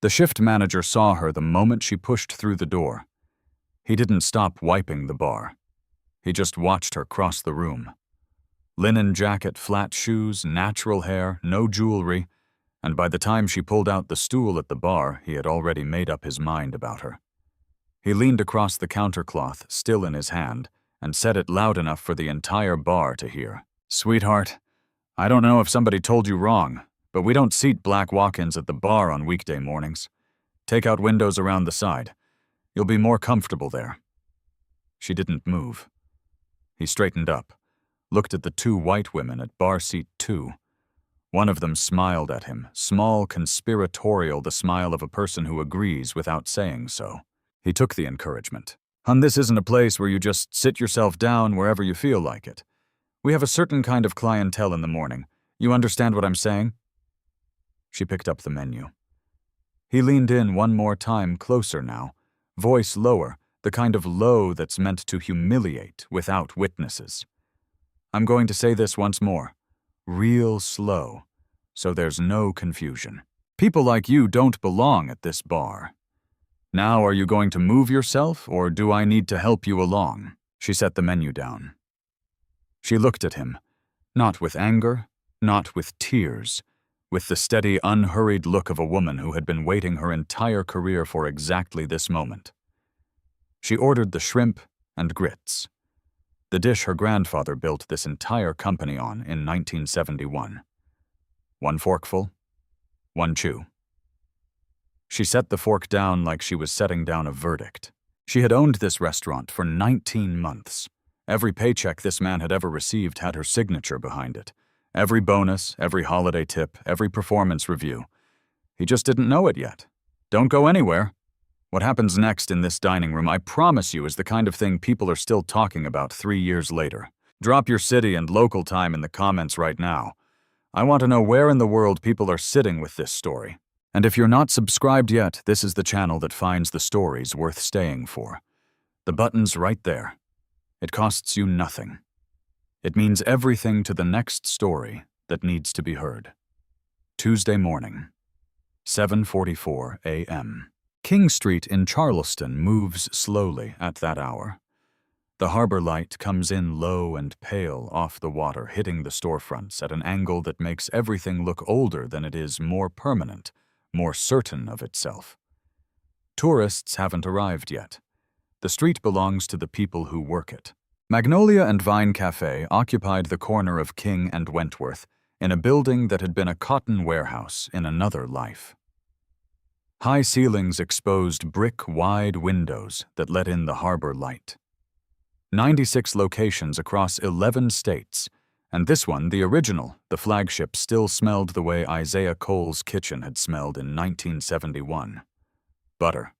The shift manager saw her the moment she pushed through the door. He didn't stop wiping the bar. He just watched her cross the room. Linen jacket, flat shoes, natural hair, no jewelry, and by the time she pulled out the stool at the bar, he had already made up his mind about her. He leaned across the countercloth, still in his hand, and said it loud enough for the entire bar to hear. "Sweetheart, I don't know if somebody told you wrong, but we don't seat black walk-ins at the bar on weekday mornings. Take out windows around the side. You'll be more comfortable there." She didn't move. He straightened up, looked at the two white women at bar seat 2. One of them smiled at him, small, conspiratorial, the smile of a person who agrees without saying so. He took the encouragement. "Hun, this isn't a place where you just sit yourself down wherever you feel like it. We have a certain kind of clientele in the morning. You understand what I'm saying?" She picked up the menu. He leaned in one more time, closer now, voice lower, the kind of low that's meant to humiliate without witnesses. "I'm going to say this once more, real slow, so there's no confusion. People like you don't belong at this bar. Now, are you going to move yourself, or do I need to help you along?" She set the menu down. She looked at him, not with anger, not with tears, with the steady, unhurried look of a woman who had been waiting her entire career for exactly this moment. She ordered the shrimp and grits, the dish her grandfather built this entire company on in 1971. One forkful, one chew. She set the fork down like she was setting down a verdict. She had owned this restaurant for 19 months. Every paycheck this man had ever received had her signature behind it. Every bonus, every holiday tip, every performance review. He just didn't know it yet. Don't go anywhere. What happens next in this dining room, I promise you, is the kind of thing people are still talking about 3 years later. Drop your city and local time in the comments right now. I want to know where in the world people are sitting with this story. And if you're not subscribed yet, this is the channel that finds the stories worth staying for. The button's right there. It costs you nothing. It means everything to the next story that needs to be heard. Tuesday morning, 7:44 a.m. King Street in Charleston moves slowly at that hour. The harbor light comes in low and pale off the water, hitting the storefronts at an angle that makes everything look older than it is, more permanent, more certain of itself. Tourists haven't arrived yet. The street belongs to the people who work it. Magnolia and Vine Cafe occupied the corner of King and Wentworth in a building that had been a cotton warehouse in another life. High ceilings exposed brick-wide windows that let in the harbor light. 96 locations across 11 states, and this one, the original, the flagship, still smelled the way Isaiah Cole's kitchen had smelled in 1971. Butter.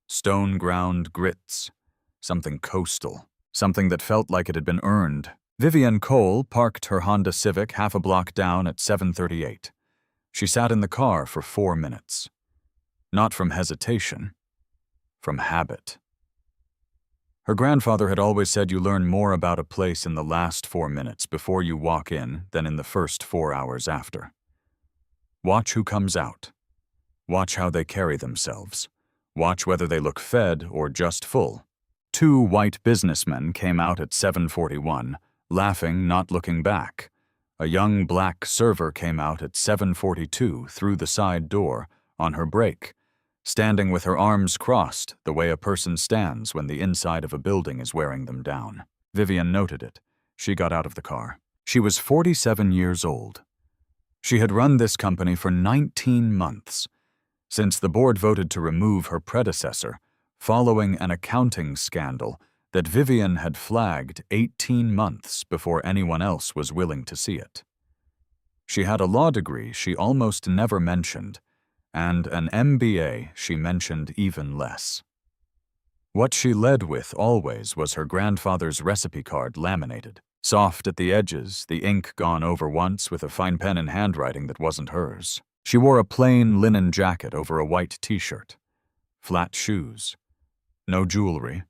Stone-ground grits. Something coastal. Something that felt like it had been earned. Vivian Cole parked her Honda Civic half a block down at 7:38. She sat in the car for 4 minutes. Not from hesitation, from habit. Her grandfather had always said you learn more about a place in the last 4 minutes before you walk in than in the first 4 hours after. Watch who comes out. Watch how they carry themselves. Watch whether they look fed or just full. 2 white businessmen came out at 7:41, laughing, not looking back. A young black server came out at 7:42 through the side door, on her break, standing with her arms crossed the way a person stands when the inside of a building is wearing them down. Vivian noted it. She got out of the car. She was 47 years old. She had run this company for 19 months, since the board voted to remove her predecessor, following an accounting scandal that Vivian had flagged 18 months before anyone else was willing to see it. She had a law degree she almost never mentioned, and an MBA she mentioned even less. What she led with always was her grandfather's recipe card laminated, soft at the edges, the ink gone over once with a fine pen in handwriting that wasn't hers. She wore a plain linen jacket over a white t-shirt, flat shoes, no jewelry,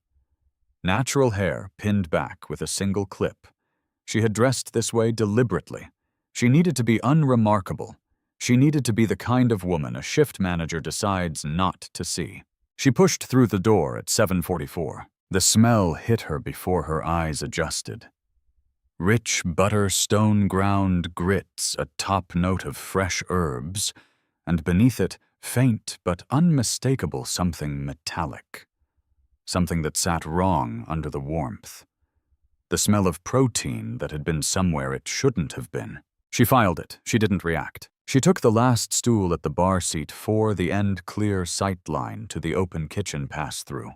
natural hair pinned back with a single clip. She had dressed this way deliberately. She needed to be unremarkable. She needed to be the kind of woman a shift manager decides not to see. She pushed through the door at 7:44. The smell hit her before her eyes adjusted. Rich butter stone-ground grits, a top note of fresh herbs, and beneath it, faint but unmistakable something metallic. Something that sat wrong under the warmth. The smell of protein that had been somewhere it shouldn't have been. She filed it. She didn't react. She took the last stool at the bar seat for the end-clear sight line to the open kitchen pass-through.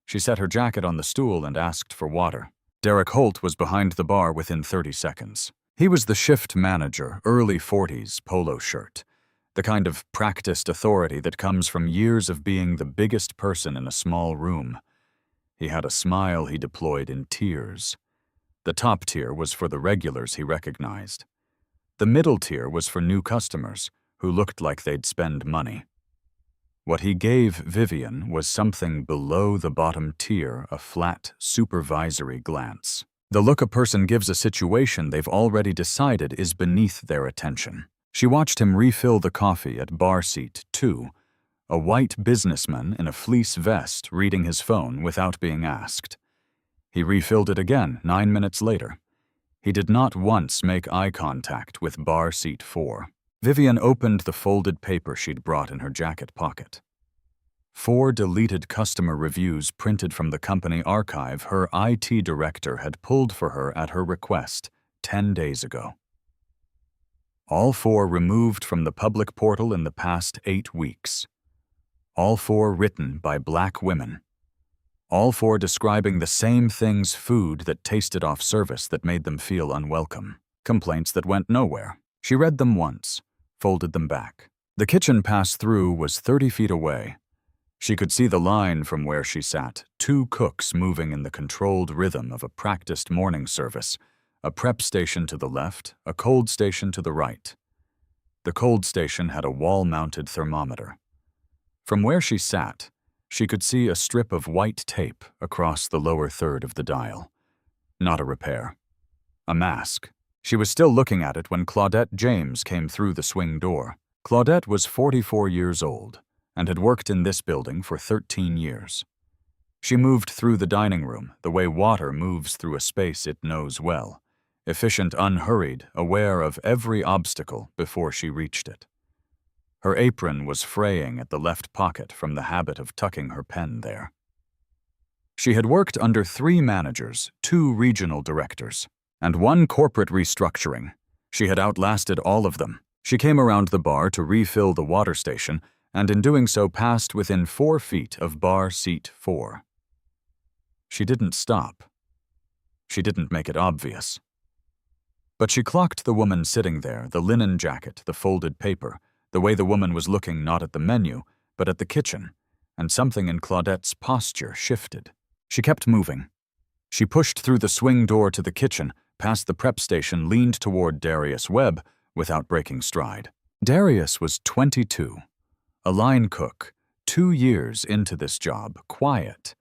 She set her jacket on the stool and asked for water. Derek Holt was behind the bar within 30 seconds. He was the shift manager, early 40s, polo shirt. The kind of practiced authority that comes from years of being the biggest person in a small room. He had a smile he deployed in tears. The top tier was for the regulars he recognized. The middle tier was for new customers who looked like they'd spend money. What he gave Vivian was something below the bottom tier, a flat, supervisory glance. The look a person gives a situation they've already decided is beneath their attention. She watched him refill the coffee at bar seat 2, a white businessman in a fleece vest reading his phone without being asked. He refilled it again 9 minutes later. He did not once make eye contact with bar seat 4. Vivian opened the folded paper she'd brought in her jacket pocket. 4 deleted customer reviews printed from the company archive her IT director had pulled for her at her request 10 days ago. All 4 removed from the public portal in the past 8 weeks. All 4 written by Black women. All 4 describing the same thing's food that tasted off service that made them feel unwelcome. Complaints that went nowhere. She read them once, folded them back. The kitchen pass-through was 30 feet away. She could see the line from where she sat, 2 cooks moving in the controlled rhythm of a practiced morning service, a prep station to the left, a cold station to the right. The cold station had a wall-mounted thermometer. From where she sat, she could see a strip of white tape across the lower third of the dial. Not a repair. A mask. She was still looking at it when Claudette James came through the swing door. Claudette was 44 years old and had worked in this building for 13 years. She moved through the dining room the way water moves through a space it knows well, efficient, unhurried, aware of every obstacle before she reached it. Her apron was fraying at the left pocket from the habit of tucking her pen there. She had worked under 3 managers, 2 regional directors, and 1 corporate restructuring. She had outlasted all of them. She came around the bar to refill the water station, and in doing so passed within 4 feet of bar seat 4. She didn't stop. She didn't make it obvious. But she clocked the woman sitting there, the linen jacket, the folded paper, the way the woman was looking not at the menu, but at the kitchen, and something in Claudette's posture shifted. She kept moving. She pushed through the swing door to the kitchen, past the prep station, leaned toward Darius Webb without breaking stride. Darius was 22, a line cook, 2 years into this job, quiet,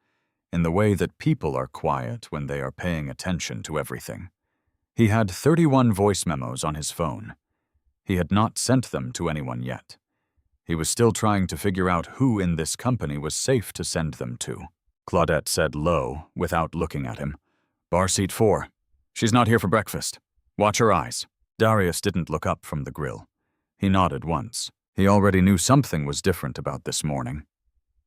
in the way that people are quiet when they are paying attention to everything. He had 31 voice memos on his phone. He had not sent them to anyone yet. He was still trying to figure out who in this company was safe to send them to. Claudette said low, without looking at him. Bar seat 4. She's not here for breakfast. Watch her eyes. Darius didn't look up from the grill. He nodded once. He already knew something was different about this morning.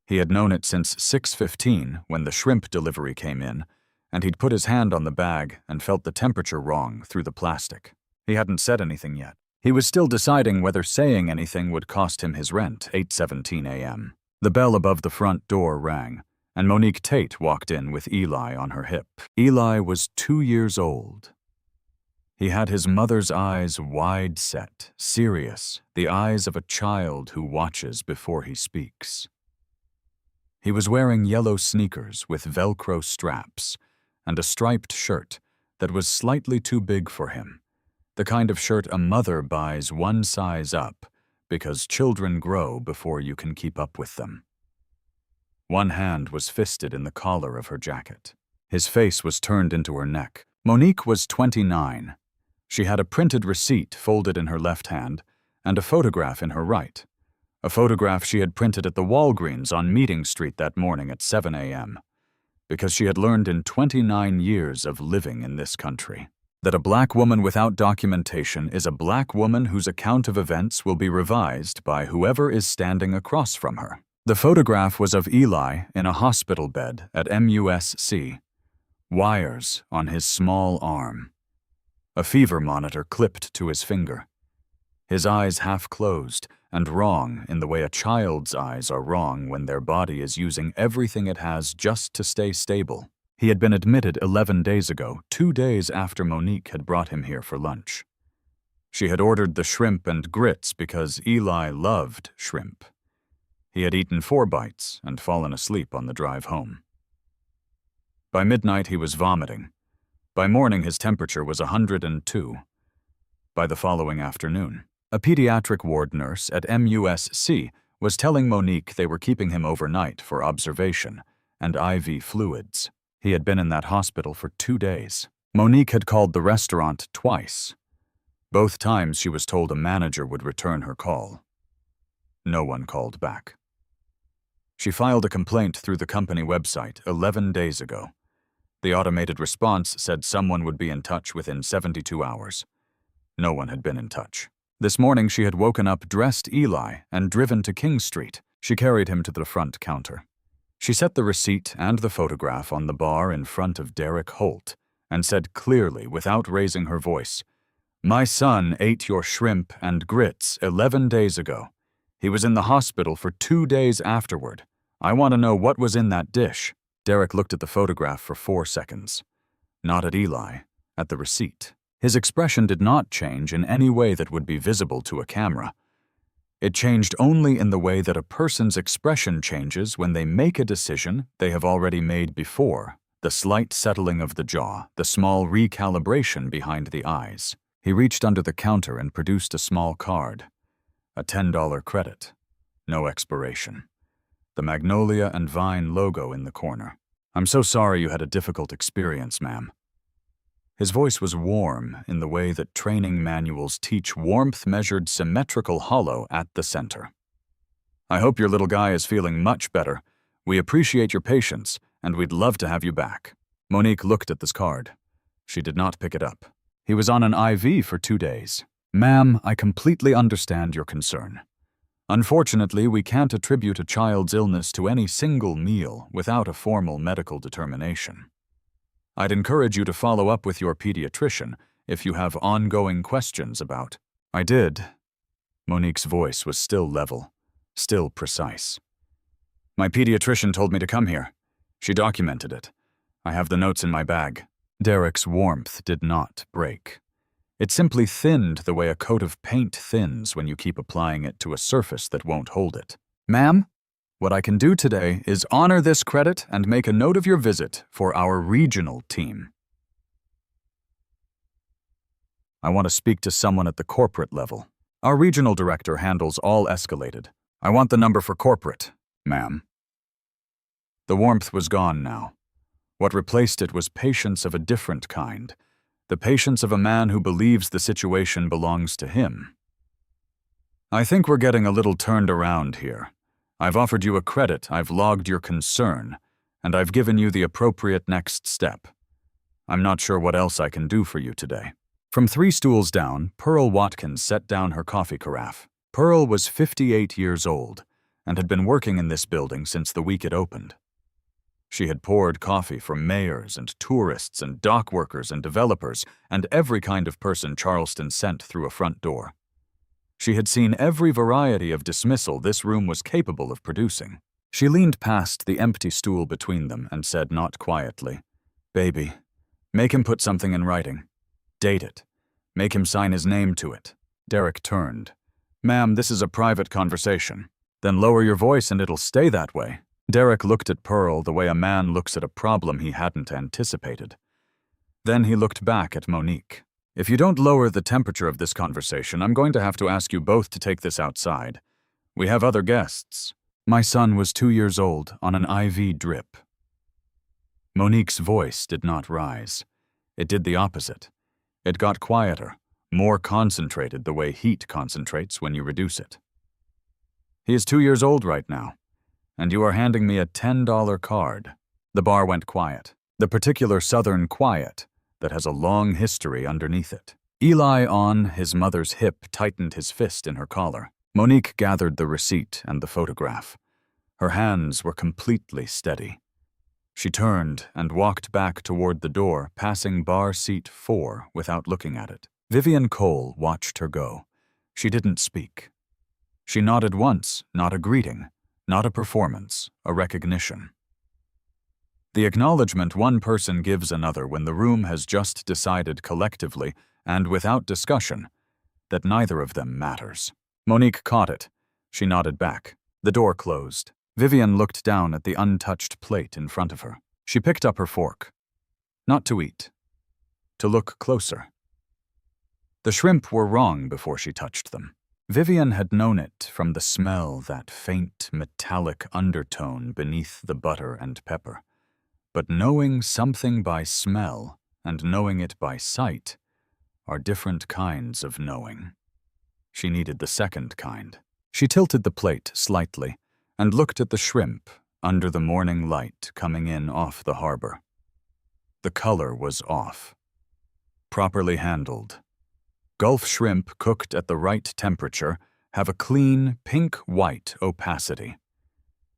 He had known it since 6:15 when the shrimp delivery came in, and he'd put his hand on the bag and felt the temperature wrong through the plastic. He hadn't said anything yet. He was still deciding whether saying anything would cost him his rent, 8:17 a.m. The bell above the front door rang, and Monique Tate walked in with Eli on her hip. Eli was 2 years old. He had his mother's eyes wide set, serious, the eyes of a child who watches before he speaks. He was wearing yellow sneakers with Velcro straps and a striped shirt that was slightly too big for him, the kind of shirt a mother buys 1 size up because children grow before you can keep up with them. One hand was fisted in the collar of her jacket. His face was turned into her neck. Monique was 29. She had a printed receipt folded in her left hand and a photograph in her right. A photograph she had printed at the Walgreens on Meeting Street that morning at 7 a.m. because she had learned in 29 years of living in this country that a black woman without documentation is a black woman whose account of events will be revised by whoever is standing across from her. The photograph was of Eli in a hospital bed at MUSC, wires on his small arm, a fever monitor clipped to his finger, his eyes half closed and wrong in the way a child's eyes are wrong when their body is using everything it has just to stay stable. He had been admitted 11 days ago, 2 days after Monique had brought him here for lunch. She had ordered the shrimp and grits because Eli loved shrimp. He had eaten 4 bites and fallen asleep on the drive home. By midnight, he was vomiting. By morning, his temperature was 102. By the following afternoon, a pediatric ward nurse at MUSC was telling Monique they were keeping him overnight for observation and IV fluids. He had been in that hospital for 2 days. Monique had called the restaurant twice. Both times she was told a manager would return her call. No one called back. She filed a complaint through the company website 11 days ago. The automated response said someone would be in touch within 72 hours. No one had been in touch. This morning she had woken up dressed Eli and driven to King Street. She carried him to the front counter. She set the receipt and the photograph on the bar in front of Derek Holt and said clearly, without raising her voice, "My son ate your shrimp and grits 11 days ago. He was in the hospital for 2 days afterward. I want to know what was in that dish." Derek looked at the photograph for 4 seconds. Not at Eli, at the receipt. His expression did not change in any way that would be visible to a camera. It changed only in the way that a person's expression changes when they make a decision they have already made before, the slight settling of the jaw, the small recalibration behind the eyes. He reached under the counter and produced a small card. A $10 credit. No expiration. The Magnolia and Vine logo in the corner. "I'm so sorry you had a difficult experience, ma'am." His voice was warm in the way that training manuals teach warmth measured symmetrical hollow at the center. "I hope your little guy is feeling much better. We appreciate your patience, and we'd love to have you back." Monique looked at this card. She did not pick it up. "He was on an IV for 2 days. Ma'am, I completely understand your concern. Unfortunately, we can't attribute a child's illness to any single meal without a formal medical determination. I'd encourage you to follow up with your pediatrician if you have ongoing questions about." "I did." Monique's voice was still level, still precise. "My pediatrician told me to come here. She documented it. I have the notes in my bag." Derek's warmth did not break. It simply thinned the way a coat of paint thins when you keep applying it to a surface that won't hold it. "Ma'am, what I can do today is honor this credit and make a note of your visit for our regional team. I want to speak to someone at the corporate level. Our regional director handles all escalated. I want the number for corporate, ma'am." The warmth was gone now. What replaced it was patience of a different kind, the patience of a man who believes the situation belongs to him. "I think we're getting a little turned around here. I've offered you a credit, I've logged your concern, and I've given you the appropriate next step. I'm not sure what else I can do for you today." From 3 stools down, Pearl Watkins set down her coffee carafe. Pearl was 58 years old and had been working in this building since the week it opened. She had poured coffee for mayors and tourists and dock workers and developers and every kind of person Charleston sent through a front door. She had seen every variety of dismissal this room was capable of producing. She leaned past the empty stool between them and said not quietly, "Baby, make him put something in writing. Date it. Make him sign his name to it." Derek turned. "Ma'am, this is a private conversation." "Then lower your voice and it'll stay that way." Derek looked at Pearl the way a man looks at a problem he hadn't anticipated. Then he looked back at Monique. "If you don't lower the temperature of this conversation, I'm going to have to ask you both to take this outside. We have other guests." "My son was 2 years old on an IV drip." Monique's voice did not rise. It did the opposite. It got quieter, more concentrated the way heat concentrates when you reduce it. He is 2 years old right now, and you are handing me a $10 card. The bar went quiet, the particular Southern quiet that has a long history underneath it. Eli, on his mother's hip, tightened his fist in her collar. Monique gathered the receipt and the photograph. Her hands were completely steady. She turned and walked back toward the door, passing bar seat 4 without looking at it. Vivian Cole watched her go. She didn't speak. She nodded once, not a greeting, not a performance, a recognition. The acknowledgement one person gives another when the room has just decided collectively and without discussion that neither of them matters. Monique caught it. She nodded back. The door closed. Vivian looked down at the untouched plate in front of her. She picked up her fork. Not to eat. To look closer. The shrimp were wrong before she touched them. Vivian had known it from the smell, that faint, metallic undertone beneath the butter and pepper. But knowing something by smell and knowing it by sight are different kinds of knowing. She needed the second kind. She tilted the plate slightly and looked at the shrimp under the morning light coming in off the harbor. The color was off. Properly handled. Gulf shrimp cooked at the right temperature have a clean, pink-white opacity.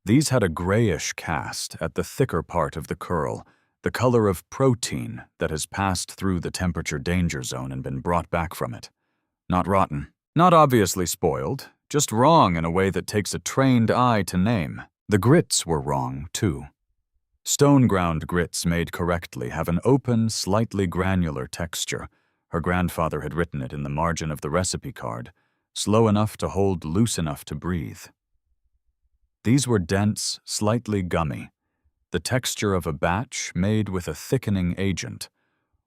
These had a grayish cast at the thicker part of the curl, the color of protein that has passed through the temperature danger zone and been brought back from it. Not rotten, not obviously spoiled, just wrong in a way that takes a trained eye to name. The grits were wrong, too. Stone-ground grits made correctly have an open, slightly granular texture. Her grandfather had written it in the margin of the recipe card, slow enough to hold, loose enough to breathe. These were dense, slightly gummy, the texture of a batch made with a thickening agent,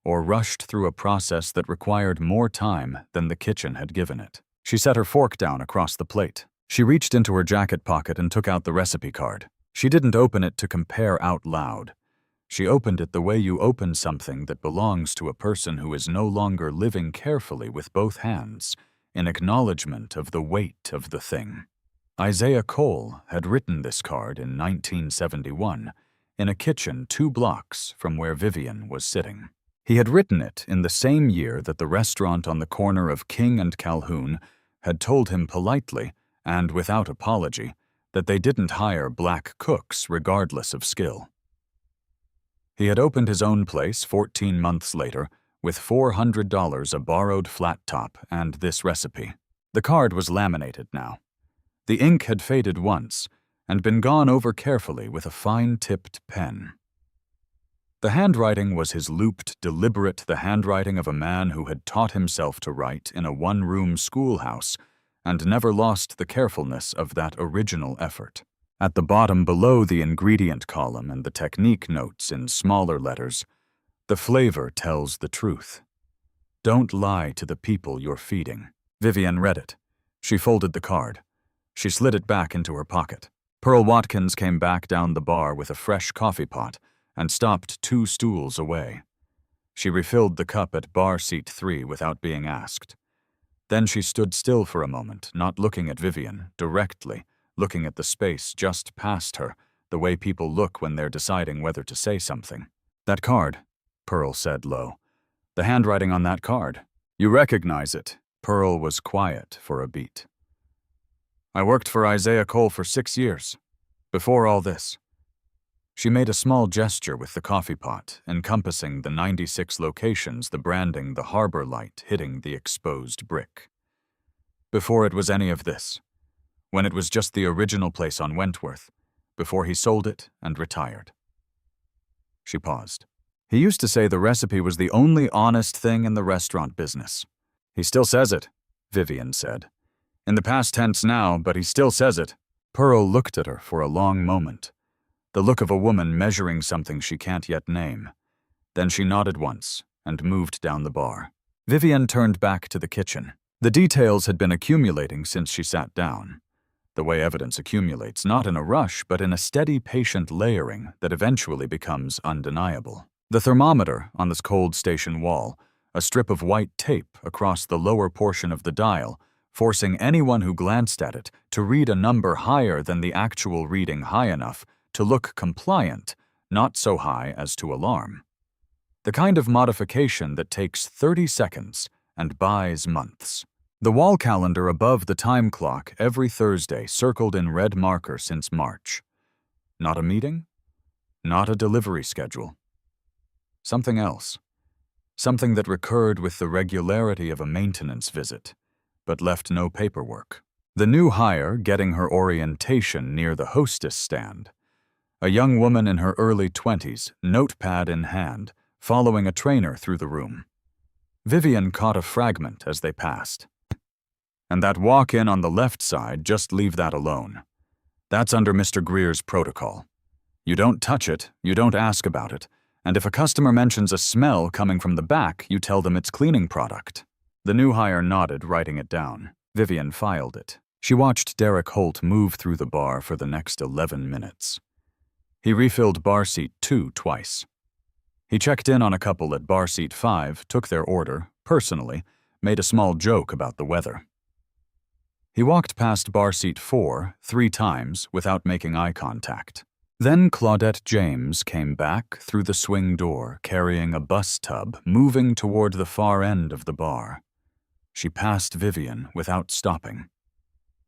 or rushed through a process that required more time than the kitchen had given it. She set her fork down across the plate. She reached into her jacket pocket and took out the recipe card. She didn't open it to compare out loud. She opened it the way you open something that belongs to a person who is no longer living carefully with both hands, in acknowledgement of the weight of the thing. Isaiah Cole had written this card in 1971, in a kitchen 2 blocks from where Vivian was sitting. He had written it in the same year that the restaurant on the corner of King and Calhoun had told him politely, and without apology, that they didn't hire black cooks regardless of skill. He had opened his own place 14 months later with $400 a borrowed flat top and this recipe. The card was laminated now. The ink had faded once and been gone over carefully with a fine-tipped pen. The handwriting was his looped, deliberate, the handwriting of a man who had taught himself to write in a one-room schoolhouse and never lost the carefulness of that original effort. At the bottom below the ingredient column and the technique notes in smaller letters, the flavor tells the truth. Don't lie to the people you're feeding. Vivian read it. She folded the card. She slid it back into her pocket. Pearl Watkins came back down the bar with a fresh coffee pot and stopped 2 stools away. She refilled the cup at bar seat 3 without being asked. Then she stood still for a moment, not looking at Vivian, directly, looking at the space just past her, the way people look when they're deciding whether to say something. That card, Pearl said low. The handwriting on that card. You recognize it. Pearl was quiet for a beat. I worked for Isaiah Cole for 6 years. Before all this. She made a small gesture with the coffee pot, encompassing the 96 locations, the branding, the harbor light hitting the exposed brick. Before it was any of this. When it was just the original place on Wentworth, before he sold it and retired. She paused. He used to say the recipe was the only honest thing in the restaurant business. He still says it, Vivian said. In the past tense now, but he still says it. Pearl looked at her for a long moment, the look of a woman measuring something she can't yet name. Then she nodded once and moved down the bar. Vivian turned back to the kitchen. The details had been accumulating since she sat down. The way evidence accumulates, not in a rush, but in a steady, patient layering that eventually becomes undeniable. The thermometer on this cold station wall, a strip of white tape across the lower portion of the dial, forcing anyone who glanced at it to read a number higher than the actual reading high enough to look compliant, not so high as to alarm. The kind of modification that takes 30 seconds and buys months. The wall calendar above the time clock every Thursday circled in red marker since March. Not a meeting? Not a delivery schedule. Something else. Something that recurred with the regularity of a maintenance visit, but left no paperwork. The new hire getting her orientation near the hostess stand. A young woman in her early 20s, notepad in hand, following a trainer through the room. Vivian caught a fragment as they passed. And that walk-in on the left side, just leave that alone. That's under Mr. Greer's protocol. You don't touch it, you don't ask about it, and if a customer mentions a smell coming from the back, you tell them it's cleaning product. The new hire nodded, writing it down. Vivian filed it. She watched Derek Holt move through the bar for the next 11 minutes. He refilled bar seat 2 twice. He checked in on a couple at bar seat 5, took their order, personally, made a small joke about the weather. He walked past bar seat 4 3 times without making eye contact. Then Claudette James came back through the swing door, carrying a bus tub, moving toward the far end of the bar. She passed Vivian without stopping.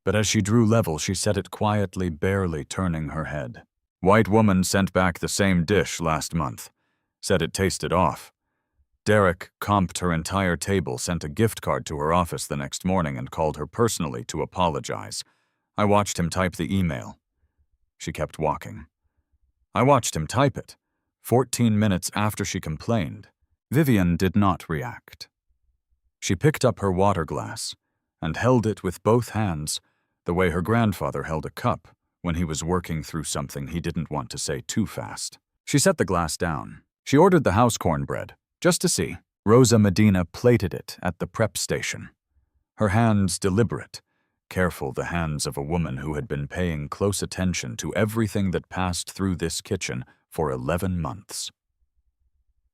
But as she drew level, she said it quietly, barely turning her head. White woman sent back the same dish last month. Said it tasted off. Derek comped her entire table, sent a gift card to her office the next morning, and called her personally to apologize. I watched him type the email. She kept walking. I watched him type it. 14 minutes after she complained, Vivian did not react. She picked up her water glass and held it with both hands, the way her grandfather held a cup when he was working through something he didn't want to say too fast. She set the glass down. She ordered the house cornbread, just to see. Rosa Medina plated it at the prep station. Her hands deliberate, careful, the hands of a woman who had been paying close attention to everything that passed through this kitchen for 11 months.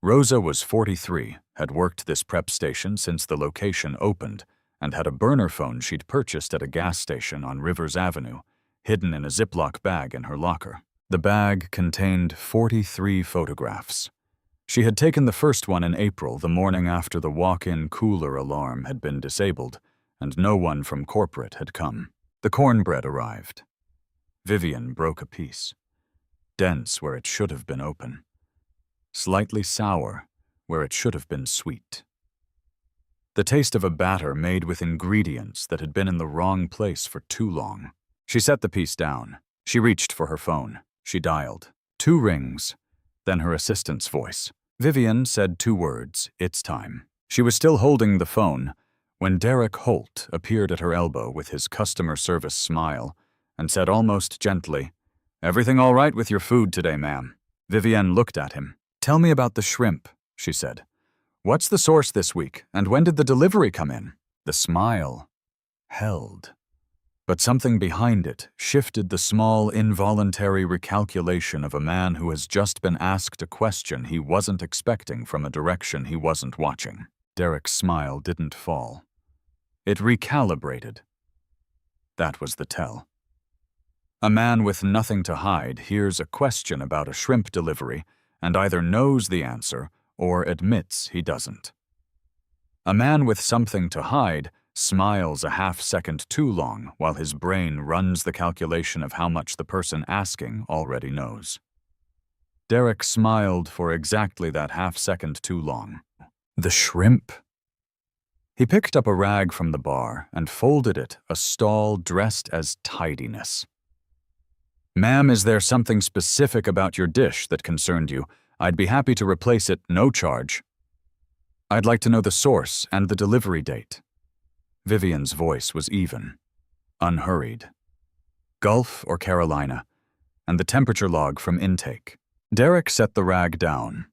Rosa was 43, had worked this prep station since the location opened, and had a burner phone she'd purchased at a gas station on Rivers Avenue, hidden in a Ziploc bag in her locker. The bag contained 43 photographs. She had taken the first one in April, the morning after the walk-in cooler alarm had been disabled, and no one from corporate had come. The cornbread arrived. Vivian broke a piece. Dense where it should have been open. Slightly sour where it should have been sweet. The taste of a batter made with ingredients that had been in the wrong place for too long. She set the piece down. She reached for her phone. She dialed. 2 rings. Then her assistant's voice. Vivian said 2 words, "It's time." She was still holding the phone when Derek Holt appeared at her elbow with his customer service smile and said almost gently, "Everything all right with your food today, ma'am?" Vivian looked at him. "Tell me about the shrimp," she said. "What's the source this week, and when did the delivery come in?" The smile held. But something behind it shifted the small, involuntary recalculation of a man who has just been asked a question he wasn't expecting from a direction he wasn't watching. Derek's smile didn't fall. It recalibrated. That was the tell. A man with nothing to hide hears a question about a shrimp delivery and either knows the answer or admits he doesn't. A man with something to hide smiles a half-second too long while his brain runs the calculation of how much the person asking already knows. Derek smiled for exactly that half-second too long. The shrimp. He picked up a rag from the bar and folded it, a stall dressed as tidiness. "Ma'am, is there something specific about your dish that concerned you? I'd be happy to replace it, no charge. I'd like to know the source and the delivery date." Vivian's voice was even, unhurried. Gulf or Carolina, and the temperature log from intake. Derek set the rag down.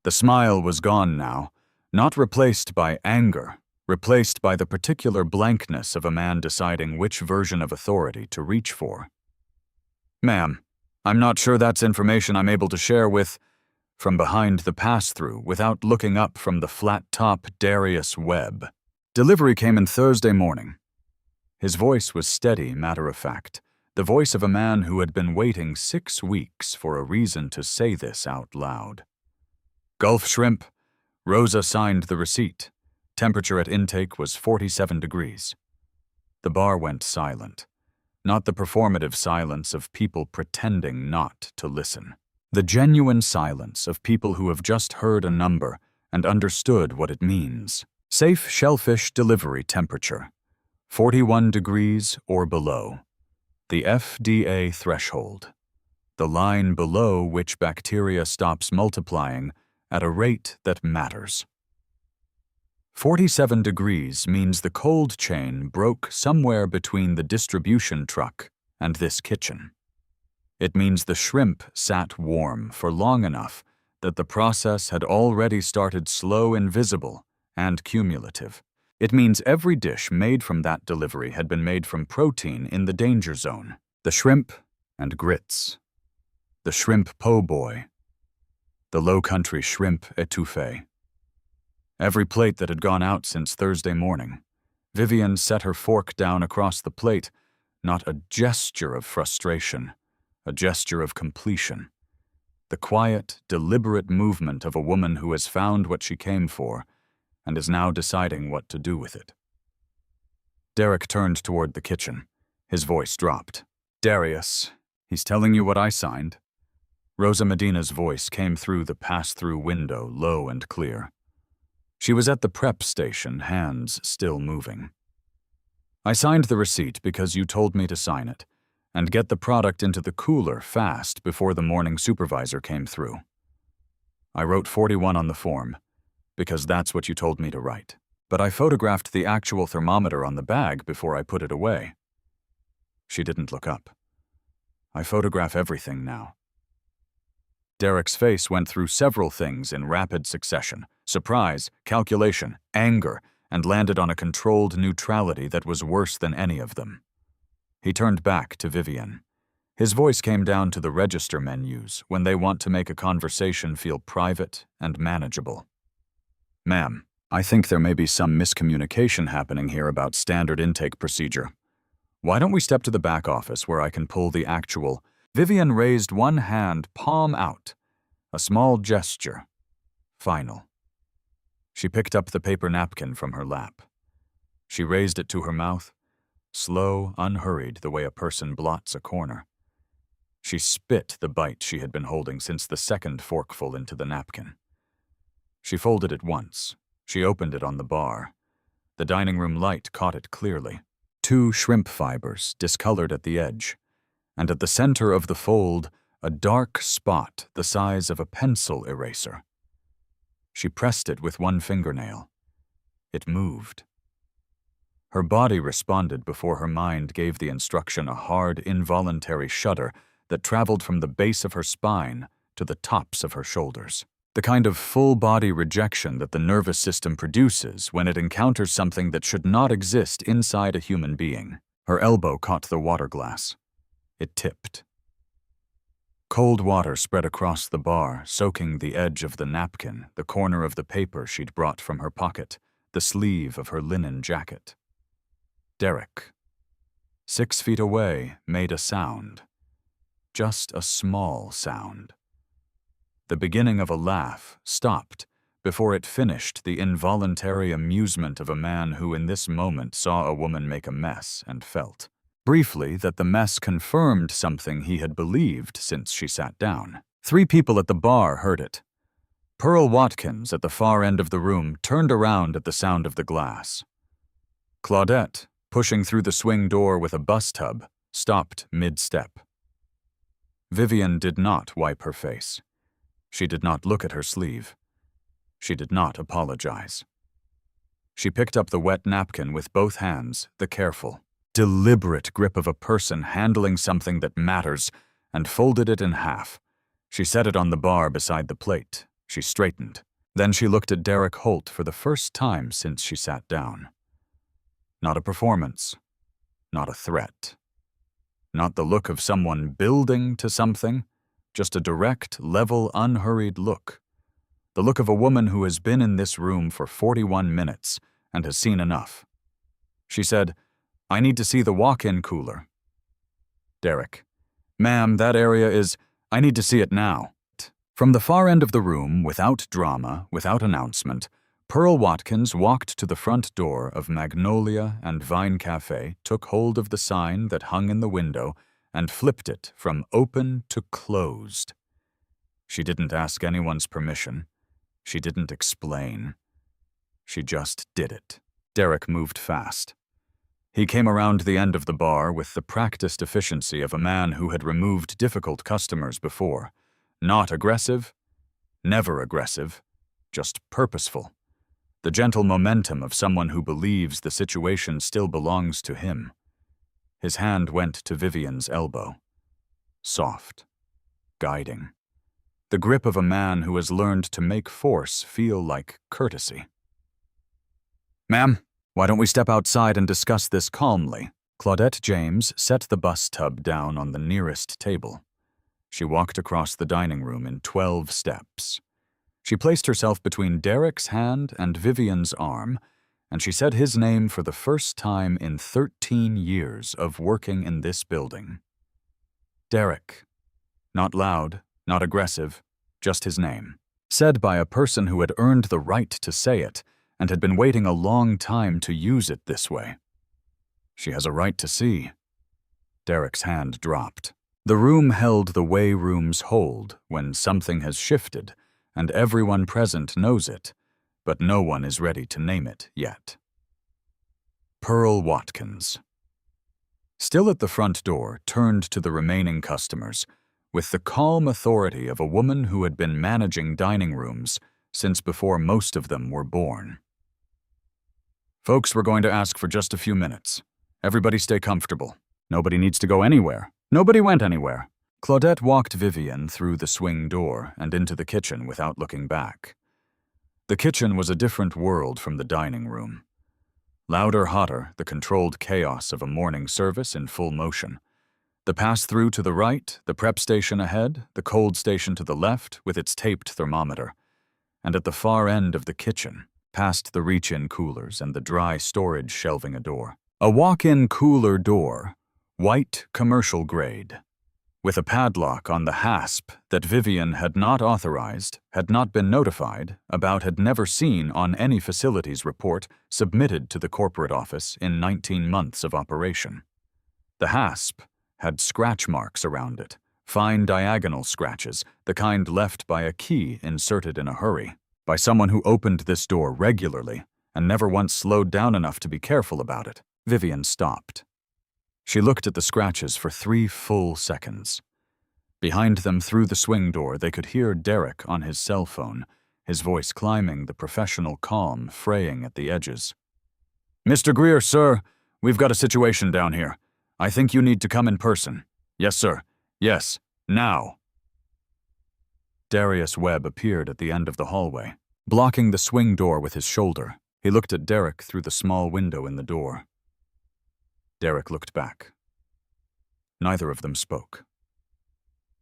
The smile was gone now, not replaced by anger, replaced by the particular blankness of a man deciding which version of authority to reach for. "Ma'am, I'm not sure that's information I'm able to share with..." from behind the pass-through without looking up from the flat-top Darius Webb. Delivery came in Thursday morning. His voice was steady, matter-of-fact, the voice of a man who had been waiting 6 weeks for a reason to say this out loud. Gulf shrimp. Rosa signed the receipt. Temperature at intake was 47 degrees. The bar went silent. Not the performative silence of people pretending not to listen. The genuine silence of people who have just heard a number and understood what it means. Safe shellfish delivery temperature, 41 degrees or below. The FDA threshold. The line below which bacteria stops multiplying at a rate that matters. 47 degrees means the cold chain broke somewhere between the distribution truck and this kitchen. It means the shrimp sat warm for long enough that the process had already started slow and visible and cumulative. It means every dish made from that delivery had been made from protein in the danger zone. The shrimp and grits. The shrimp po' boy. The low-country shrimp étouffée. Every plate that had gone out since Thursday morning. Vivian set her fork down across the plate, not a gesture of frustration, a gesture of completion. The quiet, deliberate movement of a woman who has found what she came for and is now deciding what to do with it. Derek turned toward the kitchen. His voice dropped. "Darius, he's telling you what I signed." Rosa Medina's voice came through the pass-through window, low and clear. She was at the prep station, hands still moving. "I signed the receipt because you told me to sign it, and get the product into the cooler fast before the morning supervisor came through. I wrote 41 on the form, because that's what you told me to write. But I photographed the actual thermometer on the bag before I put it away." She didn't look up. "I photograph everything now." Derek's face went through several things in rapid succession: surprise, calculation, anger, and landed on a controlled neutrality that was worse than any of them. He turned back to Vivian. His voice came down to the register menus when they want to make a conversation feel private and manageable. "Ma'am, I think there may be some miscommunication happening here about standard intake procedure. Why don't we step to the back office where I can pull the actual—" Vivian raised one hand, palm out. A small gesture. Final. She picked up the paper napkin from her lap. She raised it to her mouth, slow, unhurried, the way a person blots a corner. She spit the bite she had been holding since the second forkful into the napkin. She folded it once. She opened it on the bar. The dining room light caught it clearly. 2 shrimp fibers, discolored at the edge. And at the center of the fold, a dark spot the size of a pencil eraser. She pressed it with one fingernail. It moved. Her body responded before her mind gave the instruction a hard, involuntary shudder that traveled from the base of her spine to the tops of her shoulders. The kind of full-body rejection that the nervous system produces when it encounters something that should not exist inside a human being. Her elbow caught the water glass. It tipped. Cold water spread across the bar, soaking the edge of the napkin, the corner of the paper she'd brought from her pocket, the sleeve of her linen jacket. Derek, 6 feet away, made a sound. Just a small sound. The beginning of a laugh stopped before it finished the involuntary amusement of a man who in this moment saw a woman make a mess and felt, briefly, that the mess confirmed something he had believed since she sat down. 3 people at the bar heard it. Pearl Watkins at the far end of the room turned around at the sound of the glass. Claudette, pushing through the swing door with a bus tub, stopped mid-step. Vivian did not wipe her face. She did not look at her sleeve. She did not apologize. She picked up the wet napkin with both hands, the careful, deliberate grip of a person handling something that matters, and folded it in half. She set it on the bar beside the plate. She straightened. Then she looked at Derek Holt for the first time since she sat down. Not a performance. Not a threat. Not the look of someone building to something, just a direct, level, unhurried look. The look of a woman who has been in this room for 41 minutes and has seen enough. She said, "I need to see the walk-in cooler." Derek, "Ma'am, that area is, I need to see it now." From the far end of the room, without drama, without announcement, Pearl Watkins walked to the front door of Magnolia and Vine Cafe, took hold of the sign that hung in the window, and flipped it from open to closed. She didn't ask anyone's permission. She didn't explain. She just did it. Derek moved fast. He came around the end of the bar with the practiced efficiency of a man who had removed difficult customers before. Not aggressive, never aggressive, just purposeful. The gentle momentum of someone who believes the situation still belongs to him. His hand went to Vivian's elbow. Soft, guiding. The grip of a man who has learned to make force feel like courtesy. "Ma'am, why don't we step outside and discuss this calmly?" Claudette James set the bus tub down on the nearest table. She walked across the dining room in 12 steps. She placed herself between Derek's hand and Vivian's arm, and she said his name for the first time in 13 years of working in this building. Derek. Not loud, not aggressive, just his name. Said by a person who had earned the right to say it and had been waiting a long time to use it this way. She has a right to see. Derek's hand dropped. The room held the way rooms hold when something has shifted, and everyone present knows it, but no one is ready to name it yet. Pearl Watkins. Still at the front door, turned to the remaining customers, with the calm authority of a woman who had been managing dining rooms since before most of them were born. "Folks, we're going to ask for just a few minutes. Everybody stay comfortable. Nobody needs to go anywhere. Nobody went anywhere." Claudette walked Vivian through the swing door and into the kitchen without looking back. The kitchen was a different world from the dining room. Louder, hotter, the controlled chaos of a morning service in full motion. The pass-through to the right, the prep station ahead, the cold station to the left with its taped thermometer. And at the far end of the kitchen, past the reach-in coolers and the dry storage shelving a door. A walk-in cooler door, white commercial grade, with a padlock on the hasp that Vivian had not authorized, had not been notified about, had never seen on any facilities report submitted to the corporate office in 19 months of operation. The hasp had scratch marks around it, fine diagonal scratches, the kind left by a key inserted in a hurry, by someone who opened this door regularly and never once slowed down enough to be careful about it. Vivian stopped. She looked at the scratches for 3 full seconds. Behind them, through the swing door, they could hear Derek on his cell phone, his voice climbing the professional calm, fraying at the edges. "Mr. Greer, sir, we've got a situation down here. I think you need to come in person." "Yes, sir. Yes. Now." Darius Webb appeared at the end of the hallway, blocking the swing door with his shoulder. He looked at Derek through the small window in the door. Derek looked back. Neither of them spoke.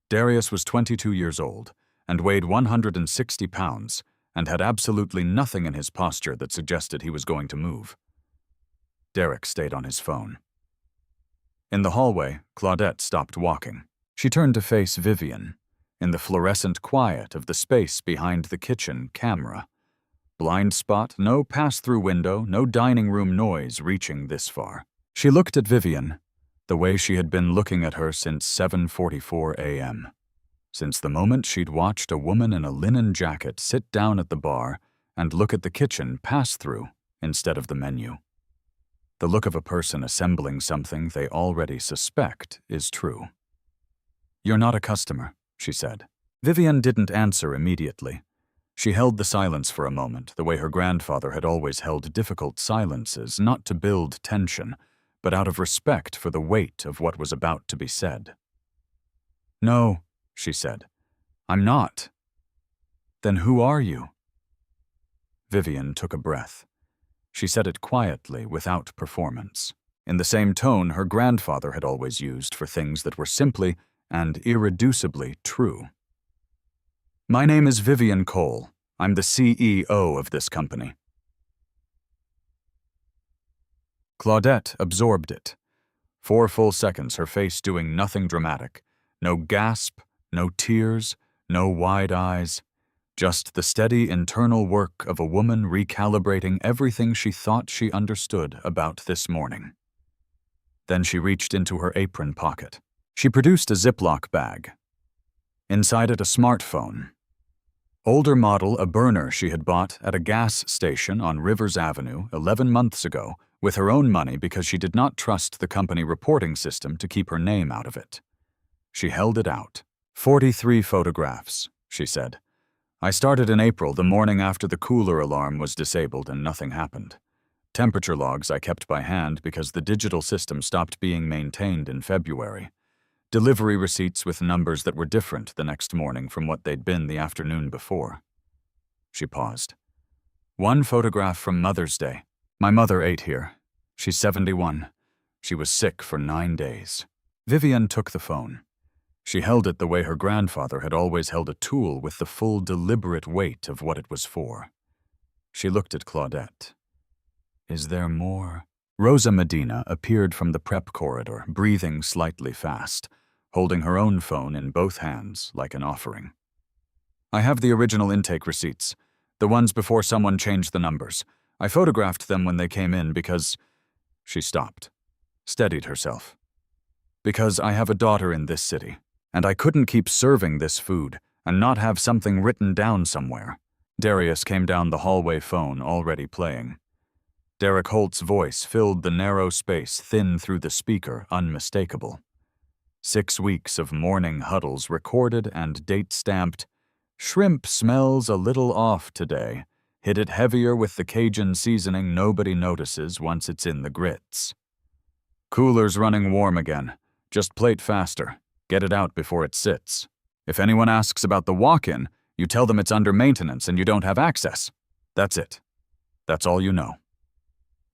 Darius was 22 years old and weighed 160 pounds and had absolutely nothing in his posture that suggested he was going to move. Derek stayed on his phone. In the hallway, Claudette stopped walking. She turned to face Vivian, in the fluorescent quiet of the space behind the kitchen camera. Blind spot, no pass-through window, no dining room noise reaching this far. She looked at Vivian, the way she had been looking at her since 7:44 a.m., since the moment she'd watched a woman in a linen jacket sit down at the bar and look at the kitchen pass-through instead of the menu. The look of a person assembling something they already suspect is true. "You're not a customer," she said. Vivian didn't answer immediately. She held the silence for a moment, the way her grandfather had always held difficult silences, not to build tension, but out of respect for the weight of what was about to be said. "No," she said. "I'm not." "Then who are you?" Vivian took a breath. She said it quietly, without performance, in the same tone her grandfather had always used for things that were simply and irreducibly true. "My name is Vivian Cole. I'm the CEO of this company." Claudette absorbed it. 4 full seconds, her face doing nothing dramatic. No gasp, no tears, no wide eyes. Just the steady internal work of a woman recalibrating everything she thought she understood about this morning. Then she reached into her apron pocket. She produced a Ziploc bag. Inside it, a smartphone. Older model, a burner she had bought at a gas station on Rivers Avenue 11 months ago with her own money because she did not trust the company reporting system to keep her name out of it. She held it out. 43 photographs, she said. "I started in April, the morning after the cooler alarm was disabled, and nothing happened. Temperature logs I kept by hand because the digital system stopped being maintained in February. Delivery receipts with numbers that were different the next morning from what they'd been the afternoon before." She paused. "One photograph from Mother's Day. My mother ate here. She's 71. She was sick for 9 days." Vivian took the phone. She held it the way her grandfather had always held a tool, with the full, deliberate weight of what it was for. She looked at Claudette. "Is there more?" Rosa Medina appeared from the prep corridor, breathing slightly fast, holding her own phone in both hands like an offering. "I have the original intake receipts, the ones before someone changed the numbers. I photographed them when they came in because—" She stopped, steadied herself. "Because I have a daughter in this city, and I couldn't keep serving this food and not have something written down somewhere." Darius came down the hallway, phone already playing. Derek Holt's voice filled the narrow space, thin through the speaker, unmistakable. 6 weeks of morning huddles recorded and date-stamped. "Shrimp smells a little off today. Hit it heavier with the Cajun seasoning nobody notices once it's in the grits. Cooler's running warm again. Just plate faster. Get it out before it sits. If anyone asks about the walk-in, you tell them it's under maintenance and you don't have access. That's it. That's all you know."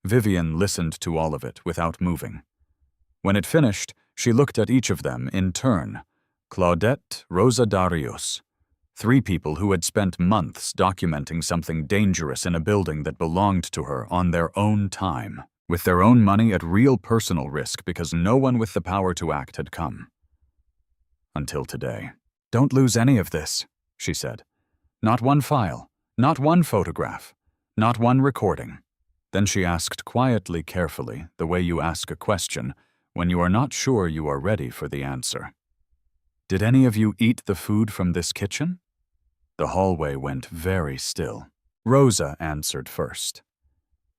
Vivian listened to all of it without moving. When it finished, she looked at each of them in turn. Claudette, Rosa Darius. 3 people who had spent months documenting something dangerous in a building that belonged to her on their own time, with their own money at real personal risk because no one with the power to act had come. Until today. "Don't lose any of this," she said. "Not one file, not one photograph, not one recording." Then she asked quietly, carefully, the way you ask a question when you are not sure you are ready for the answer. "Did any of you eat the food from this kitchen?" The hallway went very still. Rosa answered first.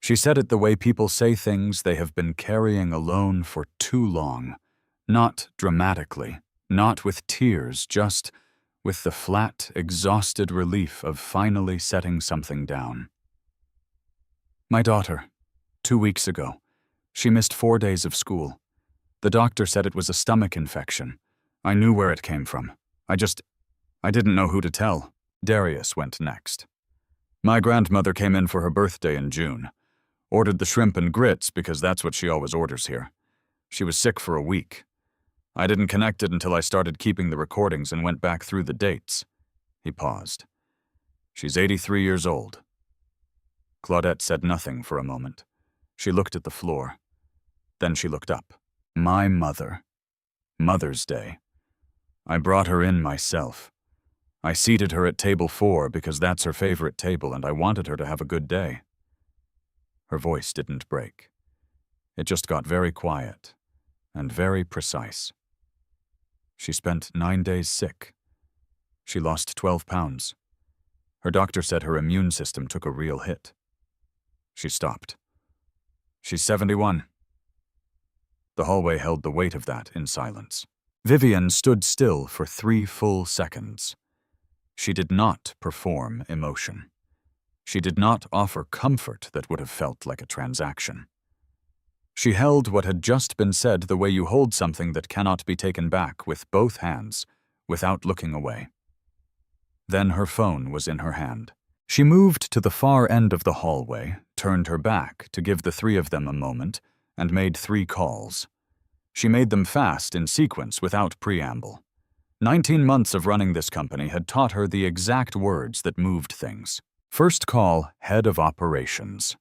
She said it the way people say things they have been carrying alone for too long. Not dramatically, not with tears, just with the flat, exhausted relief of finally setting something down. "My daughter, 2 weeks ago. She missed 4 days of school. The doctor said it was a stomach infection. I knew where it came from. I didn't know who to tell." Darius went next. "My grandmother came in for her birthday in June. Ordered the shrimp and grits because that's what she always orders here. She was sick for a week. I didn't connect it until I started keeping the recordings and went back through the dates." He paused. "She's 83 years old." Claudette said nothing for a moment. She looked at the floor. Then she looked up. "My mother. Mother's Day. I brought her in myself. I seated her at table 4 because that's her favorite table and I wanted her to have a good day." Her voice didn't break. It just got very quiet and very precise. She spent 9 days sick. She lost 12 pounds. Her doctor said her immune system took a real hit. She stopped. "She's 71. The hallway held the weight of that in silence. Vivian stood still for 3 full seconds. She did not perform emotion. She did not offer comfort that would have felt like a transaction. She held what had just been said the way you hold something that cannot be taken back, with both hands, without looking away. Then her phone was in her hand. She moved to the far end of the hallway, turned her back to give the 3 of them a moment, and made 3 calls. She made them fast in sequence without preamble. 19 months of running this company had taught her the exact words that moved things. First call, head of operations.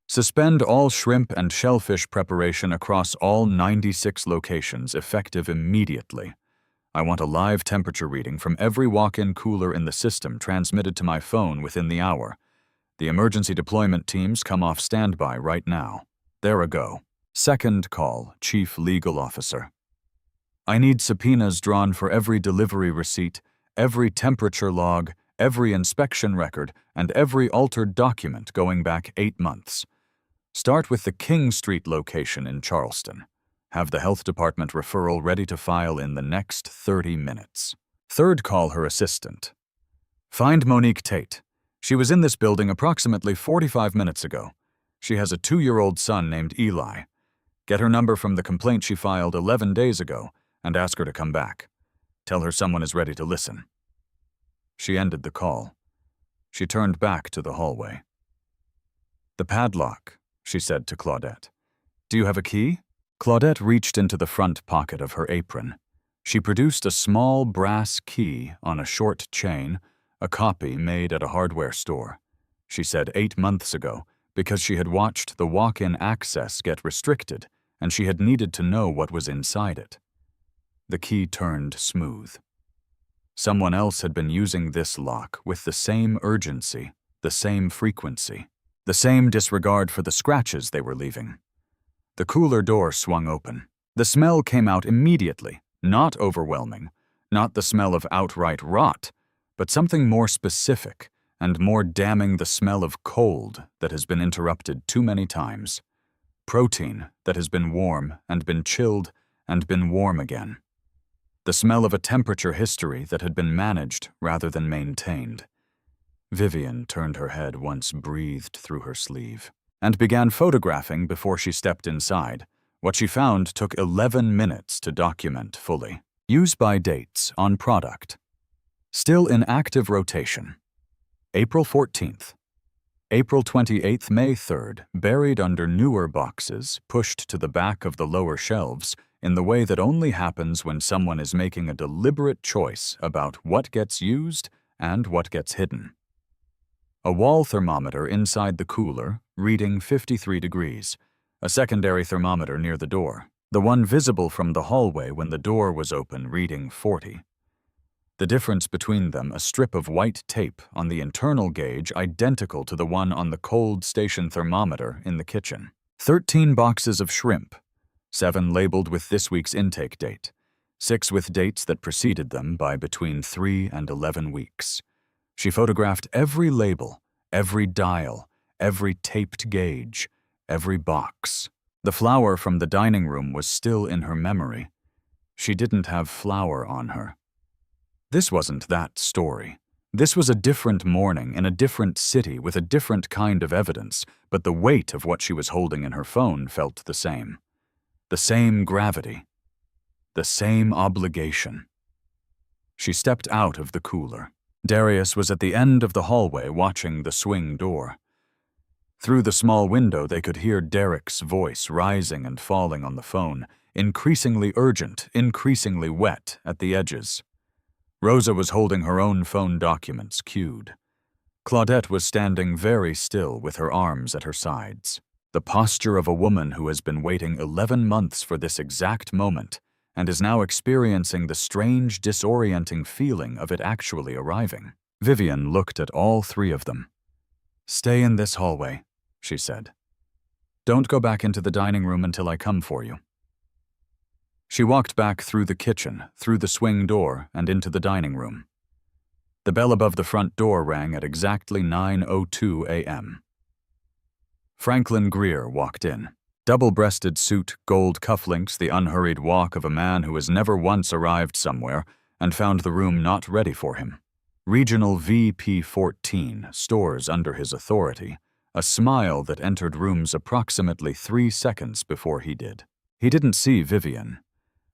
Suspend all shrimp and shellfish preparation across all 96 locations, effective immediately. I want a live temperature reading from every walk-in cooler in the system transmitted to my phone within the hour. The emergency deployment teams come off standby right now. There a go. Second call, Chief Legal Officer. I need subpoenas drawn for every delivery receipt, every temperature log, every inspection record, and every altered document going back 8 months. Start with the King Street location in Charleston. Have the health department referral ready to file in the next 30 minutes. Third call, her assistant. Find Monique Tate. She was in this building approximately 45 minutes ago. She has a 2-year-old son named Eli. Get her number from the complaint she filed 11 days ago and ask her to come back. Tell her someone is ready to listen. She ended the call. She turned back to the hallway. The padlock, she said to Claudette. Do you have a key? Claudette reached into the front pocket of her apron. She produced a small brass key on a short chain, a copy made at a hardware store. She said 8 months ago, because she had watched the walk-in access get restricted, and she had needed to know what was inside it. The key turned smooth. Someone else had been using this lock with the same urgency, the same frequency, the same disregard for the scratches they were leaving. The cooler door swung open. The smell came out immediately, not overwhelming, not the smell of outright rot, but something more specific and more damning, the smell of cold that has been interrupted too many times. Protein that has been warm and been chilled and been warm again. The smell of a temperature history that had been managed rather than maintained. Vivian turned her head once, breathed through her sleeve, and began photographing before she stepped inside. What she found took 11 minutes to document fully. Use by dates on product. Still in active rotation. April 14th. April 28th, May 3rd, buried under newer boxes, pushed to the back of the lower shelves, in the way that only happens when someone is making a deliberate choice about what gets used and what gets hidden. A wall thermometer inside the cooler, reading 53 degrees. A secondary thermometer near the door, the one visible from the hallway when the door was open, reading 40. The difference between them, a strip of white tape on the internal gauge identical to the one on the cold station thermometer in the kitchen. 13 boxes of shrimp, 7 labeled with this week's intake date, 6 with dates that preceded them by between 3 and 11 weeks. She photographed every label, every dial, every taped gauge, every box. The flour from the dining room was still in her memory. She didn't have flour on her. This wasn't that story. This was a different morning in a different city with a different kind of evidence, but the weight of what she was holding in her phone felt the same. The same gravity. The same obligation. She stepped out of the cooler. Darius was at the end of the hallway watching the swing door. Through the small window they could hear Derek's voice rising and falling on the phone, increasingly urgent, increasingly wet at the edges. Rosa was holding her own phone documents queued. Claudette was standing very still with her arms at her sides. The posture of a woman who has been waiting 11 months for this exact moment and is now experiencing the strange, disorienting feeling of it actually arriving. Vivian looked at all 3 of them. "Stay in this hallway," she said. "Don't go back into the dining room until I come for you." She walked back through the kitchen, through the swing door, and into the dining room. The bell above the front door rang at exactly 9:02 a.m. Franklin Greer walked in. Double-breasted suit, gold cufflinks, the unhurried walk of a man who has never once arrived somewhere and found the room not ready for him. Regional VP 14, stores under his authority, a smile that entered rooms approximately 3 seconds before he did. He didn't see Vivian.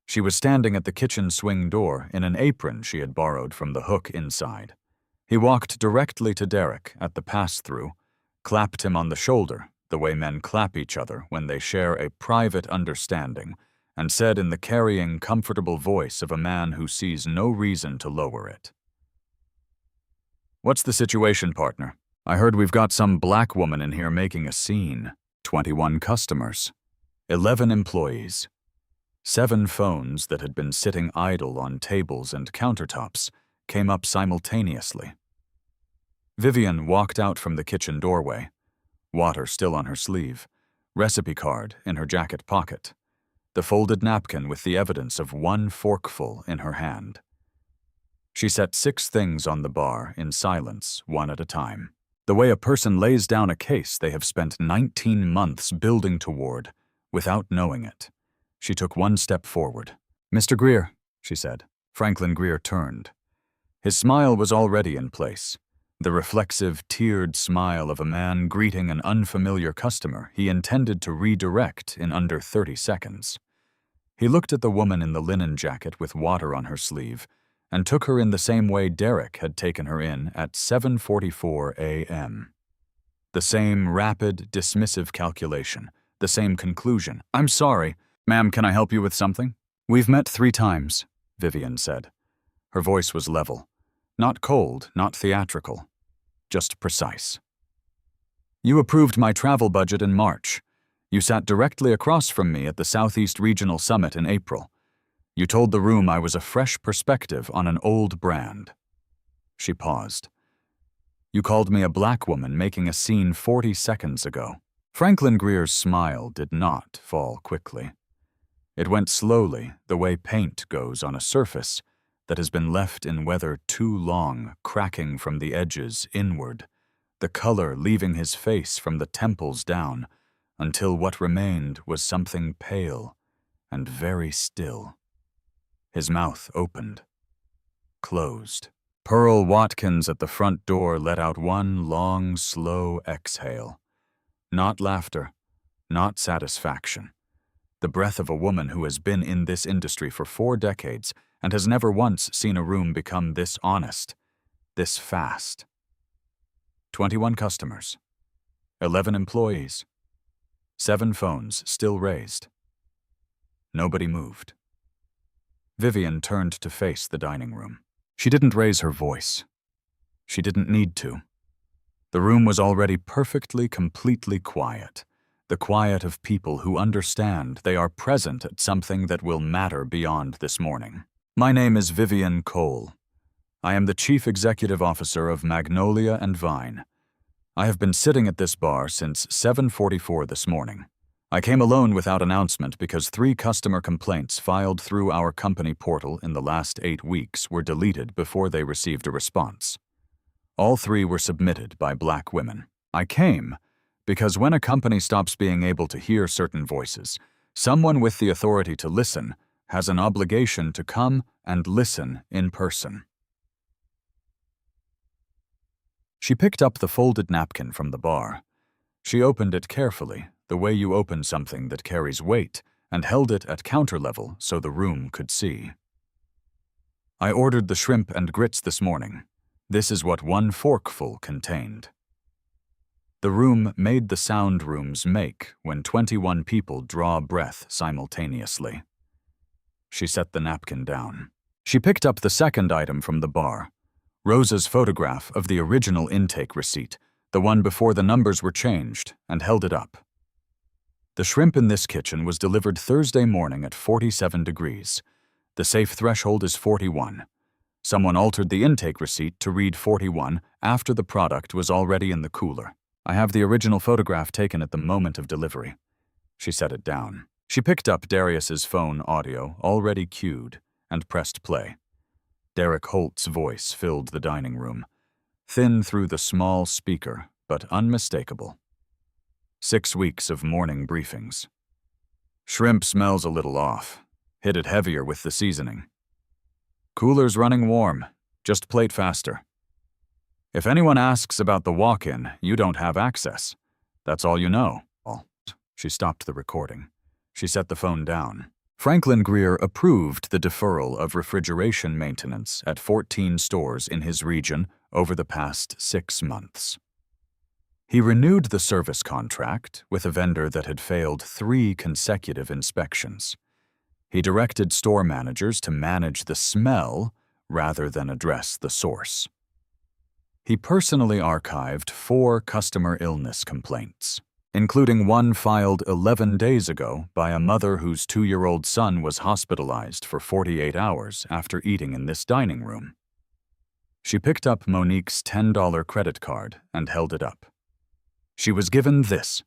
She was standing at the kitchen swing door in an apron she had borrowed from the hook inside. He walked directly to Derek at the pass-through, clapped him on the shoulder, the way men clap each other when they share a private understanding, and said in the carrying, comfortable voice of a man who sees no reason to lower it. "What's the situation, partner? I heard we've got some black woman in here making a scene. 21 customers, 11 employees, 7 phones that had been sitting idle on tables and countertops came up simultaneously." Vivian walked out from the kitchen doorway, water still on her sleeve, recipe card in her jacket pocket, the folded napkin with the evidence of 1 forkful in her hand. She set 6 things on the bar in silence, one at a time, the way a person lays down a case they have spent 19 months building toward without knowing it. She took 1 step forward. "Mr. Greer," she said. Franklin Greer turned. His smile was already in place, the reflexive, tiered smile of a man greeting an unfamiliar customer he intended to redirect in under 30 seconds. He looked at the woman in the linen jacket with water on her sleeve and took her in the same way Derek had taken her in at 7:44 a.m. The same rapid, dismissive calculation, the same conclusion. "I'm sorry. Ma'am, can I help you with something?" "We've met 3 times, Vivian said. Her voice was level. Not cold, not theatrical, just precise. "You approved my travel budget in March. You sat directly across from me at the Southeast Regional Summit in April. You told the room I was a fresh perspective on an old brand." She paused. "You called me a black woman making a scene 40 seconds ago." Franklin Greer's smile did not fall quickly. It went slowly, the way paint goes on a surface that has been left in weather too long, cracking from the edges inward, the color leaving his face from the temples down, until what remained was something pale and very still. His mouth opened, closed. Pearl Watkins at the front door let out 1 long, slow exhale. Not laughter, not satisfaction. The breath of a woman who has been in this industry for 4 decades and has never once seen a room become this honest, this fast. 21 customers, 11 employees, 7 phones still raised. Nobody moved. Vivian turned to face the dining room. She didn't raise her voice. She didn't need to. The room was already perfectly, completely quiet. The quiet of people who understand they are present at something that will matter beyond this morning. "My name is Vivian Cole. I am the Chief Executive Officer of Magnolia and Vine. I have been sitting at this bar since 7:44 this morning. I came alone without announcement because 3 customer complaints filed through our company portal in the last 8 weeks were deleted before they received a response. All 3 were submitted by black women. I came because when a company stops being able to hear certain voices, someone with the authority to listen has an obligation to come and listen in person." She picked up the folded napkin from the bar. She opened it carefully, the way you open something that carries weight, and held it at counter level so the room could see. "I ordered the shrimp and grits this morning. This is what 1 forkful contained." The room made the sound rooms make when 21 people draw breath simultaneously. She set the napkin down. She picked up the second item from the bar, Rosa's photograph of the original intake receipt, the one before the numbers were changed, and held it up. "The shrimp in this kitchen was delivered Thursday morning at 47 degrees. The safe threshold is 41. Someone altered the intake receipt to read 41 after the product was already in the cooler. I have the original photograph taken at the moment of delivery." She set it down. She picked up Darius's phone audio, already cued, and pressed play. Derek Holt's voice filled the dining room, thin through the small speaker, but unmistakable. 6 weeks of morning briefings. "Shrimp smells a little off. Hit it heavier with the seasoning. Cooler's running warm. Just plate faster. If anyone asks about the walk-in, you don't have access. That's all you know." She stopped the recording. She set the phone down. Franklin Greer approved the deferral of refrigeration maintenance at 14 stores in his region over the past 6 months. He renewed the service contract with a vendor that had failed 3 consecutive inspections. He directed store managers to manage the smell rather than address the source. He personally archived 4 customer illness complaints, including one filed 11 days ago by a mother whose 2-year-old son was hospitalized for 48 hours after eating in this dining room. She picked up Monique's $10 credit card and held it up. She was given this.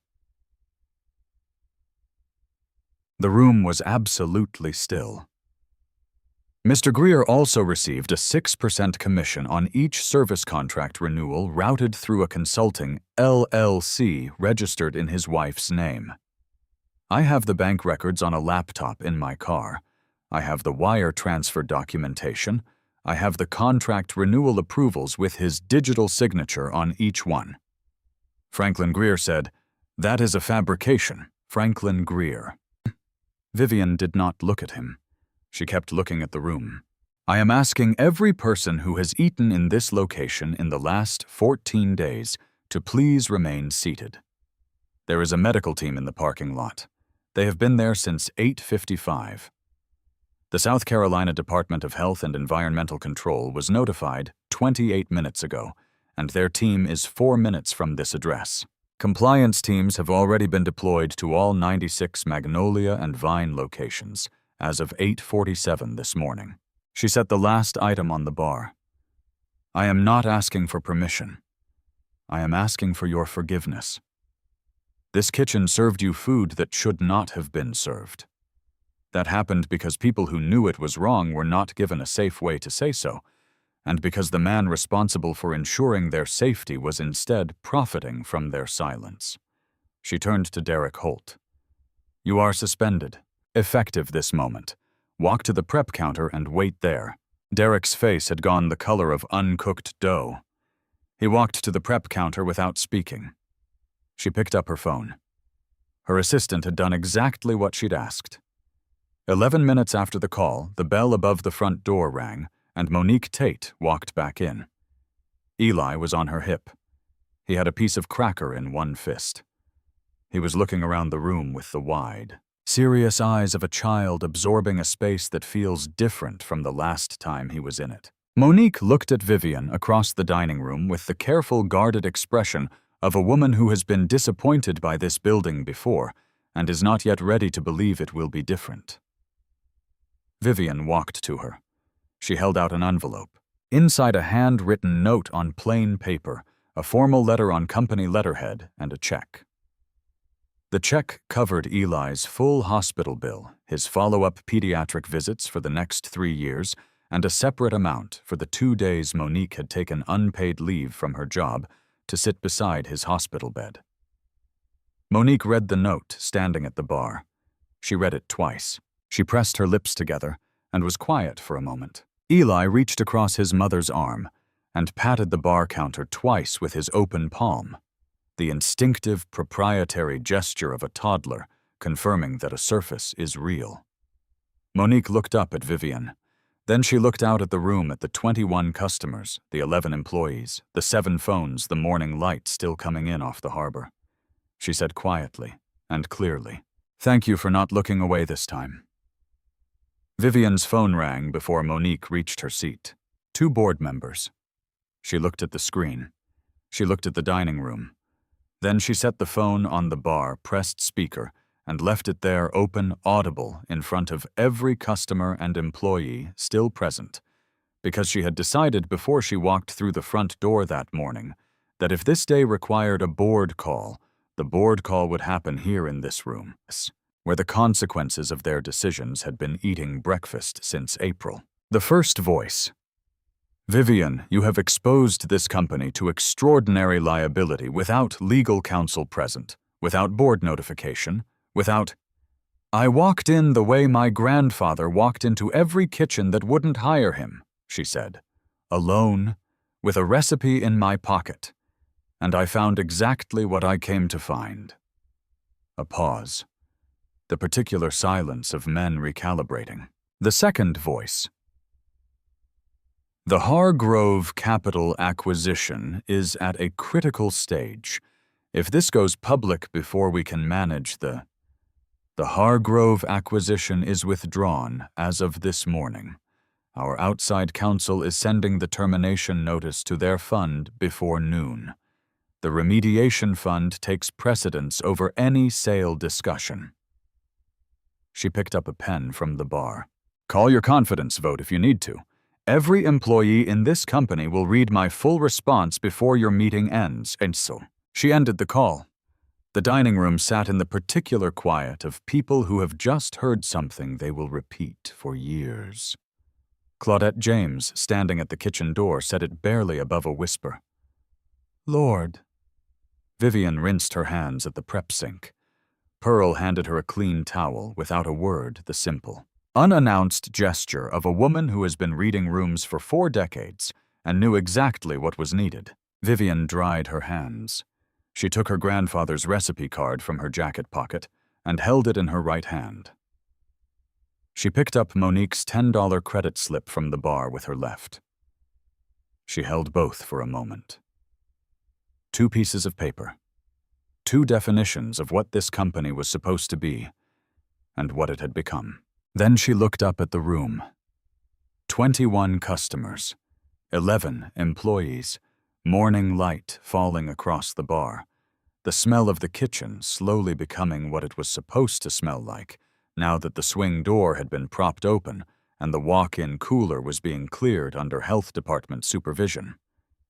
The room was absolutely still. Mr. Greer also received a 6% commission on each service contract renewal routed through a consulting LLC registered in his wife's name. I have the bank records on a laptop in my car. I have the wire transfer documentation. I have the contract renewal approvals with his digital signature on each one. Franklin Greer said, "That is a fabrication, Franklin Greer." Vivian did not look at him. She kept looking at the room. "I am asking every person who has eaten in this location in the last 14 days to please remain seated. There is a medical team in the parking lot. They have been there since 8:55. The South Carolina Department of Health and Environmental Control was notified 28 minutes ago, and their team is 4 minutes from this address. Compliance teams have already been deployed to all 96 Magnolia and Vine locations as of 8:47 this morning." She set the last item on the bar. "I am not asking for permission. I am asking for your forgiveness. This kitchen served you food that should not have been served. That happened because people who knew it was wrong were not given a safe way to say so, and because the man responsible for ensuring their safety was instead profiting from their silence." She turned to Derek Holt. "You are suspended. Effective this moment. Walk to the prep counter and wait there." Derek's face had gone the color of uncooked dough. He walked to the prep counter without speaking. She picked up her phone. Her assistant had done exactly what she'd asked. 11 minutes after the call, the bell above the front door rang, and Monique Tate walked back in. Eli was on her hip. He had a piece of cracker in one fist. He was looking around the room with the wide, serious eyes of a child absorbing a space that feels different from the last time he was in it. Monique looked at Vivian across the dining room with the careful, guarded expression of a woman who has been disappointed by this building before and is not yet ready to believe it will be different. Vivian walked to her. She held out an envelope. Inside a handwritten note on plain paper, a formal letter on company letterhead, and a check. The check covered Eli's full hospital bill, his follow-up pediatric visits for the next 3 years, and a separate amount for the 2 days Monique had taken unpaid leave from her job to sit beside his hospital bed. Monique read the note standing at the bar. She read it twice. She pressed her lips together and was quiet for a moment. Eli reached across his mother's arm and patted the bar counter twice with his open palm, the instinctive, proprietary gesture of a toddler, confirming that a surface is real. Monique looked up at Vivian. Then she looked out at the room at the 21 customers, the 11 employees, the 7 phones, the morning light still coming in off the harbor. She said quietly and clearly, "Thank you for not looking away this time." Vivian's phone rang before Monique reached her seat. 2 board members. She looked at the screen. She looked at the dining room. Then she set the phone on the bar, pressed speaker, and left it there open, audible, in front of every customer and employee still present, because she had decided before she walked through the front door that morning that if this day required a board call, the board call would happen here in this room, where the consequences of their decisions had been eating breakfast since April. The first voice. "Vivian, you have exposed this company to extraordinary liability without legal counsel present, without board notification, without—" "I walked in the way my grandfather walked into every kitchen that wouldn't hire him," she said, "alone, with a recipe in my pocket, and I found exactly what I came to find." A pause. The particular silence of men recalibrating. The second voice. "The Hargrove Capital acquisition is at a critical stage. If this goes public before we can manage the The Hargrove acquisition is withdrawn as of this morning. Our outside counsel is sending the termination notice to their fund before noon. The remediation fund takes precedence over any sale discussion. She picked up a pen from the bar. Call your confidence vote if you need to. Every employee in this company will read my full response before your meeting ends, and so. She ended the call. The dining room sat in the particular quiet of people who have just heard something they will repeat for years. Claudette James, standing at the kitchen door, said it barely above a whisper. Lord. Vivian rinsed her hands at the prep sink. Pearl handed her a clean towel, without a word, the simple, unannounced gesture of a woman who has been reading rooms for 4 decades and knew exactly what was needed. Vivian dried her hands. She took her grandfather's recipe card from her jacket pocket and held it in her right hand. She picked up Monique's $10 credit slip from the bar with her left. She held both for a moment. 2 pieces of paper. 2 definitions of what this company was supposed to be and what it had become. Then she looked up at the room. 21 customers, 11 employees, morning light falling across the bar, the smell of the kitchen slowly becoming what it was supposed to smell like, now that the swing door had been propped open and the walk-in cooler was being cleared under health department supervision.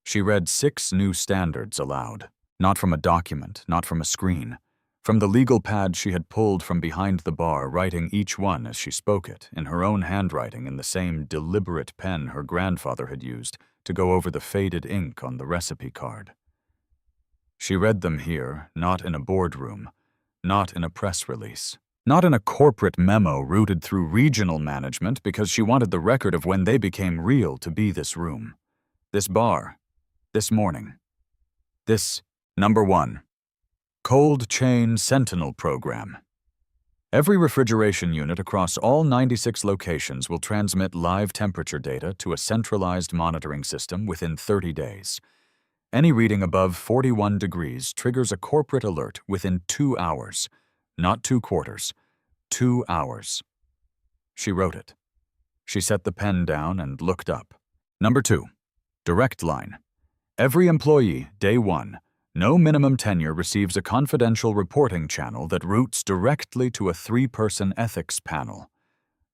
She read 6 new standards aloud, not from a document, not from a screen, from the legal pad she had pulled from behind the bar, writing each one as she spoke it, in her own handwriting in the same deliberate pen her grandfather had used to go over the faded ink on the recipe card. She read them here, not in a boardroom, not in a press release, not in a corporate memo routed through regional management because she wanted the record of when they became real to be this room, this bar, this morning, this number 1, Cold Chain Sentinel Program. Every refrigeration unit across all 96 locations will transmit live temperature data to a centralized monitoring system within 30 days. Any reading above 41 degrees triggers a corporate alert within 2 hours, not 2 quarters, 2 hours. She wrote it. She set the pen down and looked up. Number 2, direct line. Every employee, day 1, no minimum tenure, receives a confidential reporting channel that routes directly to a 3-person ethics panel.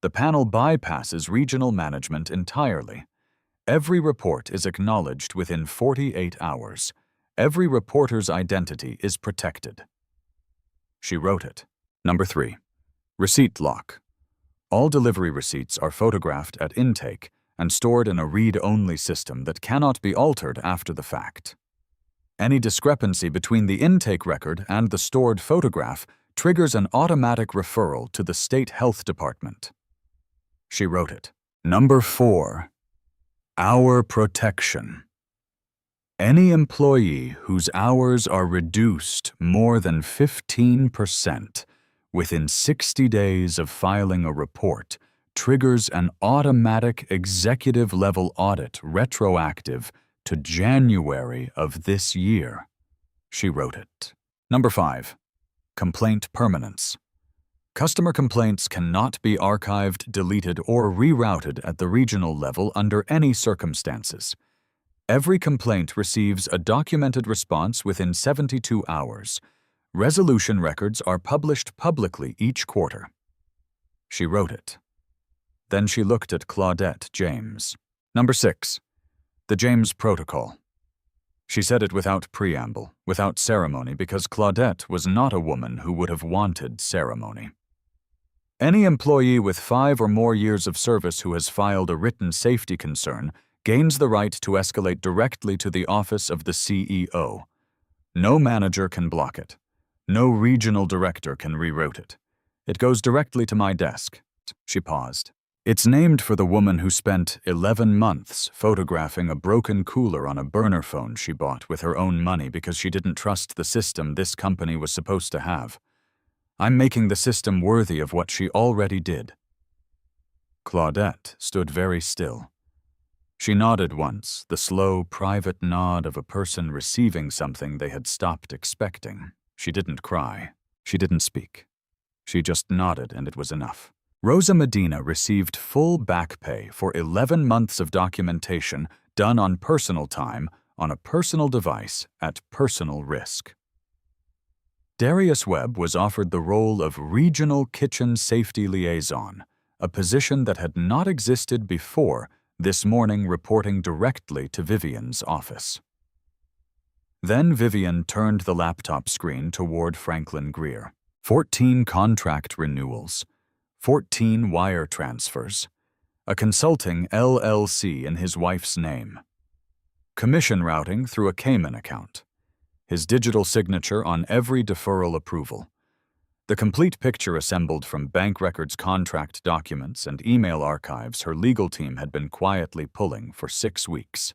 The panel bypasses regional management entirely. Every report is acknowledged within 48 hours. Every reporter's identity is protected. She wrote it. Number 3, receipt lock. All delivery receipts are photographed at intake and stored in a read-only system that cannot be altered after the fact. Any discrepancy between the intake record and the stored photograph triggers an automatic referral to the state health department. She wrote it. Number 4, hour protection. Any employee whose hours are reduced more than 15% within 60 days of filing a report triggers an automatic executive-level audit retroactive to January of this year. She wrote it. Number 5, complaint permanence. Customer complaints cannot be archived, deleted, or rerouted at the regional level under any circumstances. Every complaint receives a documented response within 72 hours. Resolution records are published publicly each quarter. She wrote it. Then she looked at Claudette James. Number 6, the James Protocol. She said it without preamble, without ceremony, because Claudette was not a woman who would have wanted ceremony. Any employee with 5 or more years of service who has filed a written safety concern gains the right to escalate directly to the office of the CEO. No manager can block it. No regional director can reroute it. It goes directly to my desk. She paused. It's named for the woman who spent 11 months photographing a broken cooler on a burner phone she bought with her own money because she didn't trust the system this company was supposed to have. I'm making the system worthy of what she already did. Claudette stood very still. She nodded once, the slow, private nod of a person receiving something they had stopped expecting. She didn't cry. She didn't speak. She just nodded, and it was enough. Rosa Medina received full back pay for 11 months of documentation done on personal time on a personal device at personal risk. Darius Webb was offered the role of Regional Kitchen Safety Liaison, a position that had not existed before, this morning reporting directly to Vivian's office. Then Vivian turned the laptop screen toward Franklin Greer. 14 contract renewals, 14 wire transfers, a consulting LLC in his wife's name, commission routing through a Cayman account, his digital signature on every deferral approval, the complete picture assembled from bank records, contract documents, and email archives her legal team had been quietly pulling for 6 weeks.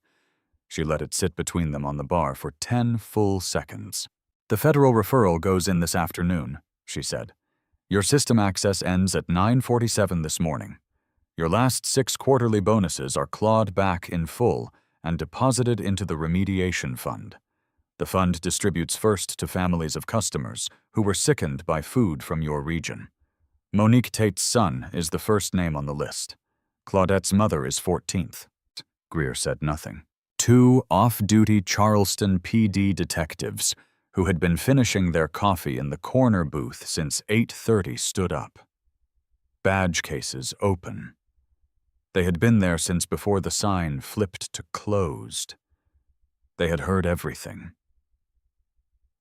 She let it sit between them on the bar for 10 full seconds. "The federal referral goes in this afternoon," she said. "Your system access ends at 9:47 this morning. Your last 6 quarterly bonuses are clawed back in full and deposited into the remediation fund. The fund distributes first to families of customers who were sickened by food from your region. Monique Tate's son is the first name on the list. Claudette's mother is 14th. Greer said nothing. 2 off-duty Charleston PD detectives who had been finishing their coffee in the corner booth since 8:30 stood up. Badge cases open. They had been there since before the sign flipped to closed. They had heard everything.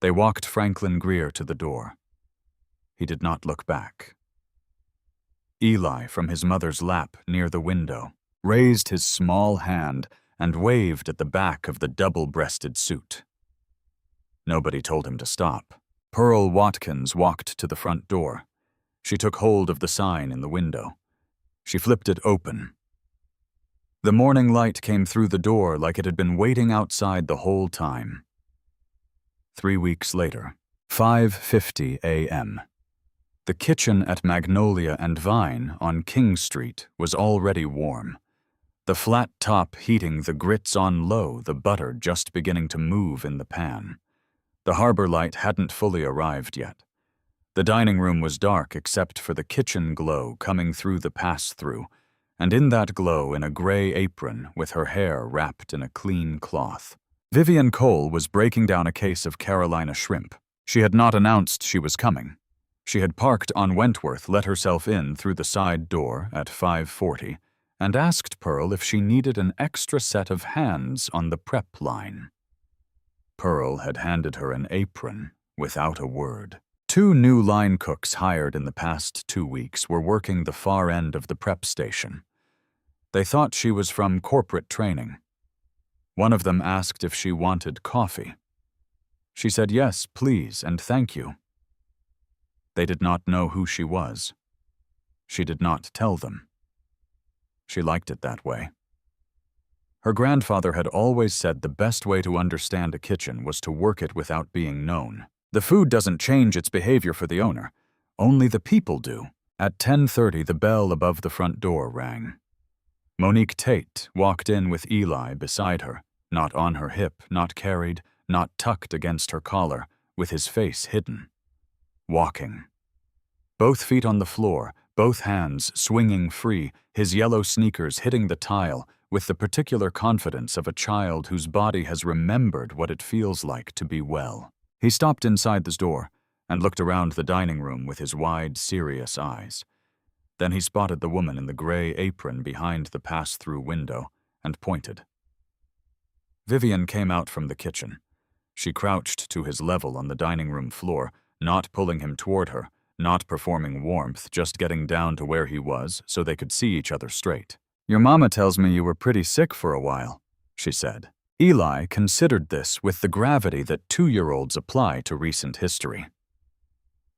They walked Franklin Greer to the door. He did not look back. Eli, from his mother's lap near the window, raised his small hand and waved at the back of the double-breasted suit. Nobody told him to stop. Pearl Watkins walked to the front door. She took hold of the sign in the window. She flipped it open. The morning light came through the door like it had been waiting outside the whole time. 3 weeks later, 5:50 a.m. The kitchen at Magnolia and Vine on King Street was already warm. The flat top heating the grits on low, the butter just beginning to move in the pan. The harbor light hadn't fully arrived yet. The dining room was dark except for the kitchen glow coming through the pass-through, and in that glow, in a gray apron with her hair wrapped in a clean cloth, Vivian Cole was breaking down a case of Carolina shrimp. She had not announced she was coming. She had parked on Wentworth, let herself in through the side door at 5:40, and asked Pearl if she needed an extra set of hands on the prep line. Pearl had handed her an apron without a word. 2 new line cooks hired in the past 2 weeks were working the far end of the prep station. They thought she was from corporate training. One of them asked if she wanted coffee. She said yes, please, and thank you. They did not know who she was. She did not tell them. She liked it that way. Her grandfather had always said the best way to understand a kitchen was to work it without being known. The food doesn't change its behavior for the owner. Only the people do. At 10:30, the bell above the front door rang. Monique Tate walked in with Eli beside her, not on her hip, not carried, not tucked against her collar, with his face hidden. Walking. Both feet on the floor, both hands swinging free, his yellow sneakers hitting the tile with the particular confidence of a child whose body has remembered what it feels like to be well. He stopped inside the door and looked around the dining room with his wide, serious eyes. Then he spotted the woman in the gray apron behind the pass-through window and pointed. Vivian came out from the kitchen. She crouched to his level on the dining room floor, not pulling him toward her, not performing warmth, just getting down to where he was so they could see each other straight. "Your mama tells me you were pretty sick for a while," she said. Eli considered this with the gravity that 2-year-olds apply to recent history.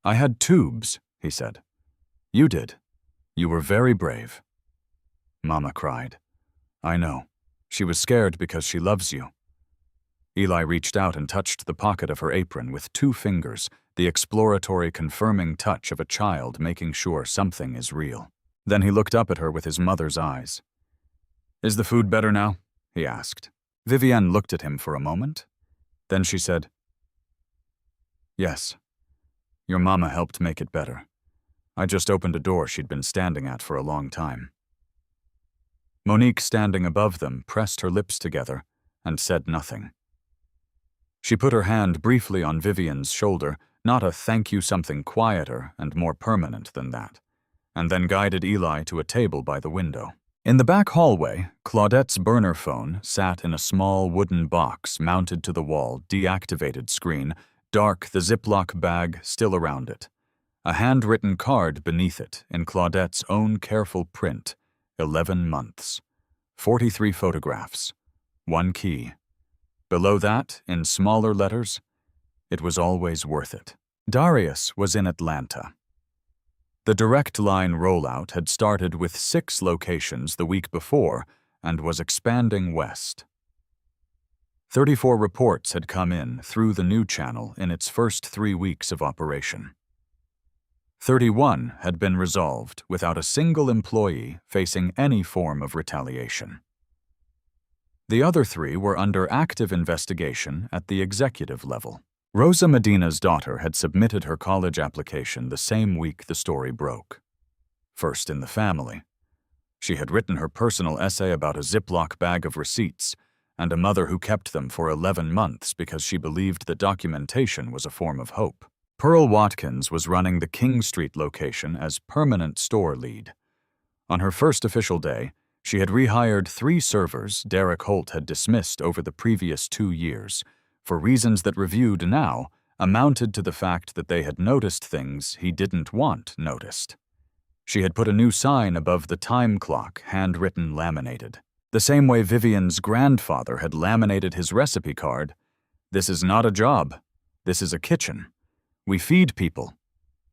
"I had tubes," he said. "You did. You were very brave." Mama cried. "I know. She was scared because she loves you." Eli reached out and touched the pocket of her apron with 2 fingers, the exploratory, confirming touch of a child making sure something is real. Then he looked up at her with his mother's eyes. "Is the food better now?" he asked. Vivienne looked at him for a moment. Then she said, "Yes. Your mama helped make it better. I just opened a door she'd been standing at for a long time. Monique, standing above them, pressed her lips together and said nothing. She put her hand briefly on Vivian's shoulder, not a thank you, something quieter and more permanent than that, and then guided Eli to a table by the window. In the back hallway, Claudette's burner phone sat in a small wooden box mounted to the wall, deactivated screen, dark, the Ziploc bag still around it. A handwritten card beneath it in Claudette's own careful print, 11 months, 43 photographs, 1 key. Below that, in smaller letters, it was always worth it. Darius was in Atlanta. The Direct Line rollout had started with 6 locations the week before and was expanding west. 34 reports had come in through the new channel in its first 3 weeks of operation. 31 had been resolved without a single employee facing any form of retaliation. The other 3 were under active investigation at the executive level. Rosa Medina's daughter had submitted her college application the same week the story broke. First in the family. She had written her personal essay about a Ziploc bag of receipts and a mother who kept them for 11 months because she believed that documentation was a form of hope. Pearl Watkins was running the King Street location as permanent store lead. On her first official day, she had rehired 3 servers Derek Holt had dismissed over the previous 2 years, for reasons that, reviewed now, amounted to the fact that they had noticed things he didn't want noticed. She had put a new sign above the time clock, handwritten, laminated. The same way Vivian's grandfather had laminated his recipe card. This is not a job. This is a kitchen. We feed people.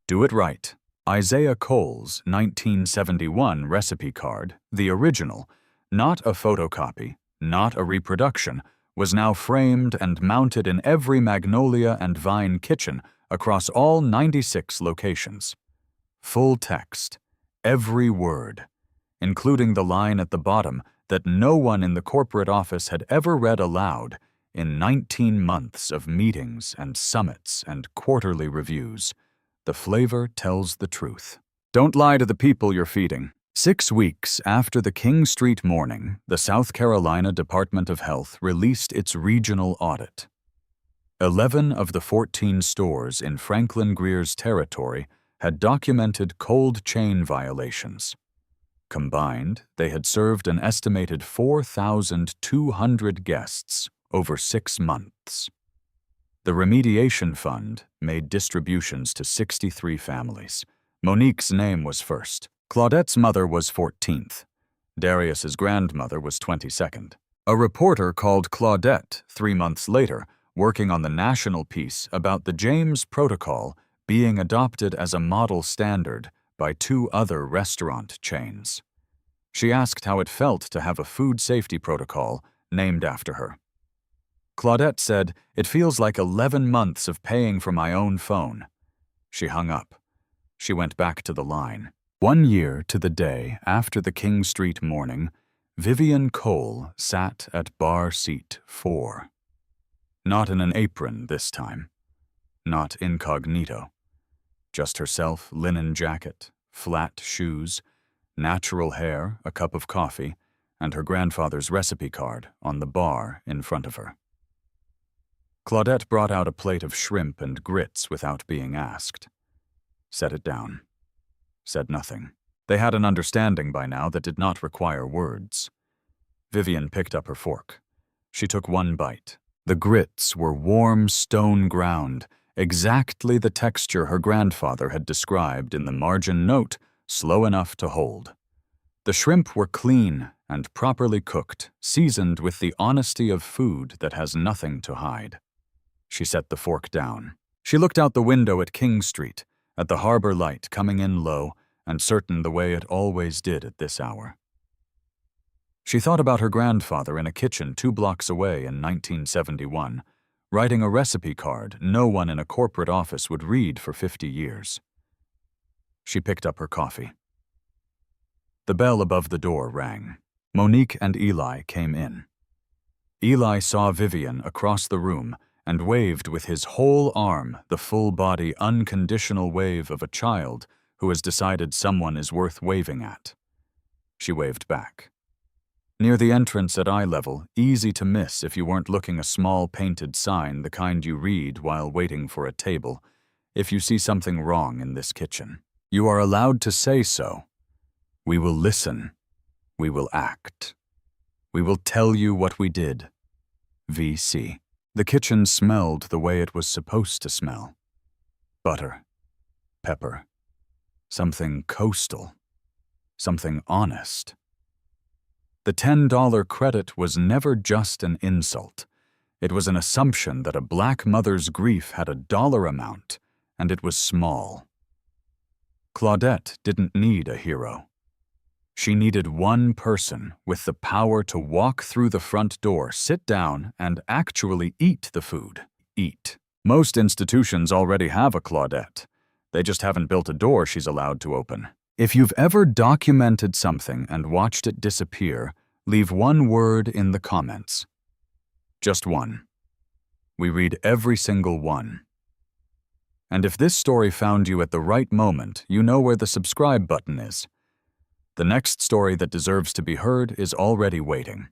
Do it right. Isaiah Cole's 1971 recipe card, the original, not a photocopy, not a reproduction, was now framed and mounted in every Magnolia and Vine kitchen across all 96 locations. Full text, every word, including the line at the bottom that no one in the corporate office had ever read aloud in 19 months of meetings and summits and quarterly reviews. The flavor tells the truth. Don't lie to the people you're feeding. 6 weeks after the King Street morning, the South Carolina Department of Health released its regional audit. 11 of the 14 stores in Franklin Greer's territory had documented cold chain violations. Combined, they had served an estimated 4,200 guests over 6 months. The remediation fund made distributions to 63 families. Monique's name was first. Claudette's mother was 14th. Darius's grandmother was 22nd. A reporter called Claudette 3 months later, working on the national piece about the James Protocol being adopted as a model standard by 2 other restaurant chains. She asked how it felt to have a food safety protocol named after her. Claudette said, "It feels like 11 months of paying for my own phone." She hung up. She went back to the line. 1 year to the day after the King Street morning, Vivian Cole sat at bar seat 4. Not in an apron this time. Not incognito. Just herself, linen jacket, flat shoes, natural hair, a cup of coffee, and her grandfather's recipe card on the bar in front of her. Claudette brought out a plate of shrimp and grits without being asked. Set it down. Said nothing. They had an understanding by now that did not require words. Vivian picked up her fork. She took 1 bite. The grits were warm stone ground, exactly the texture her grandfather had described in the margin note, slow enough to hold. The shrimp were clean and properly cooked, seasoned with the honesty of food that has nothing to hide. She set the fork down. She looked out the window at King Street, at the harbor light coming in low and certain the way it always did at this hour. She thought about her grandfather in a kitchen 2 blocks away in 1971, writing a recipe card no one in a corporate office would read for 50 years. She picked up her coffee. The bell above the door rang. Monique and Eli came in. Eli saw Vivian across the room and waved with his whole arm, the full-body, unconditional wave of a child who has decided someone is worth waving at. She waved back. Near the entrance at eye level, easy to miss if you weren't looking, a small painted sign, the kind you read while waiting for a table. If you see something wrong in this kitchen, you are allowed to say so. We will listen. We will act. We will tell you what we did. VC. The kitchen smelled the way it was supposed to smell. Butter. Pepper. Something coastal. Something honest. The $10 credit was never just an insult. It was an assumption that a black mother's grief had a dollar amount, and it was small. Claudette didn't need a hero. She needed one person with the power to walk through the front door, sit down, and actually eat the food. Eat. Most institutions already have a Claudette. They just haven't built a door she's allowed to open. If you've ever documented something and watched it disappear, leave one word in the comments. Just one. We read every single one. And if this story found you at the right moment, you know where the subscribe button is. The next story that deserves to be heard is already waiting.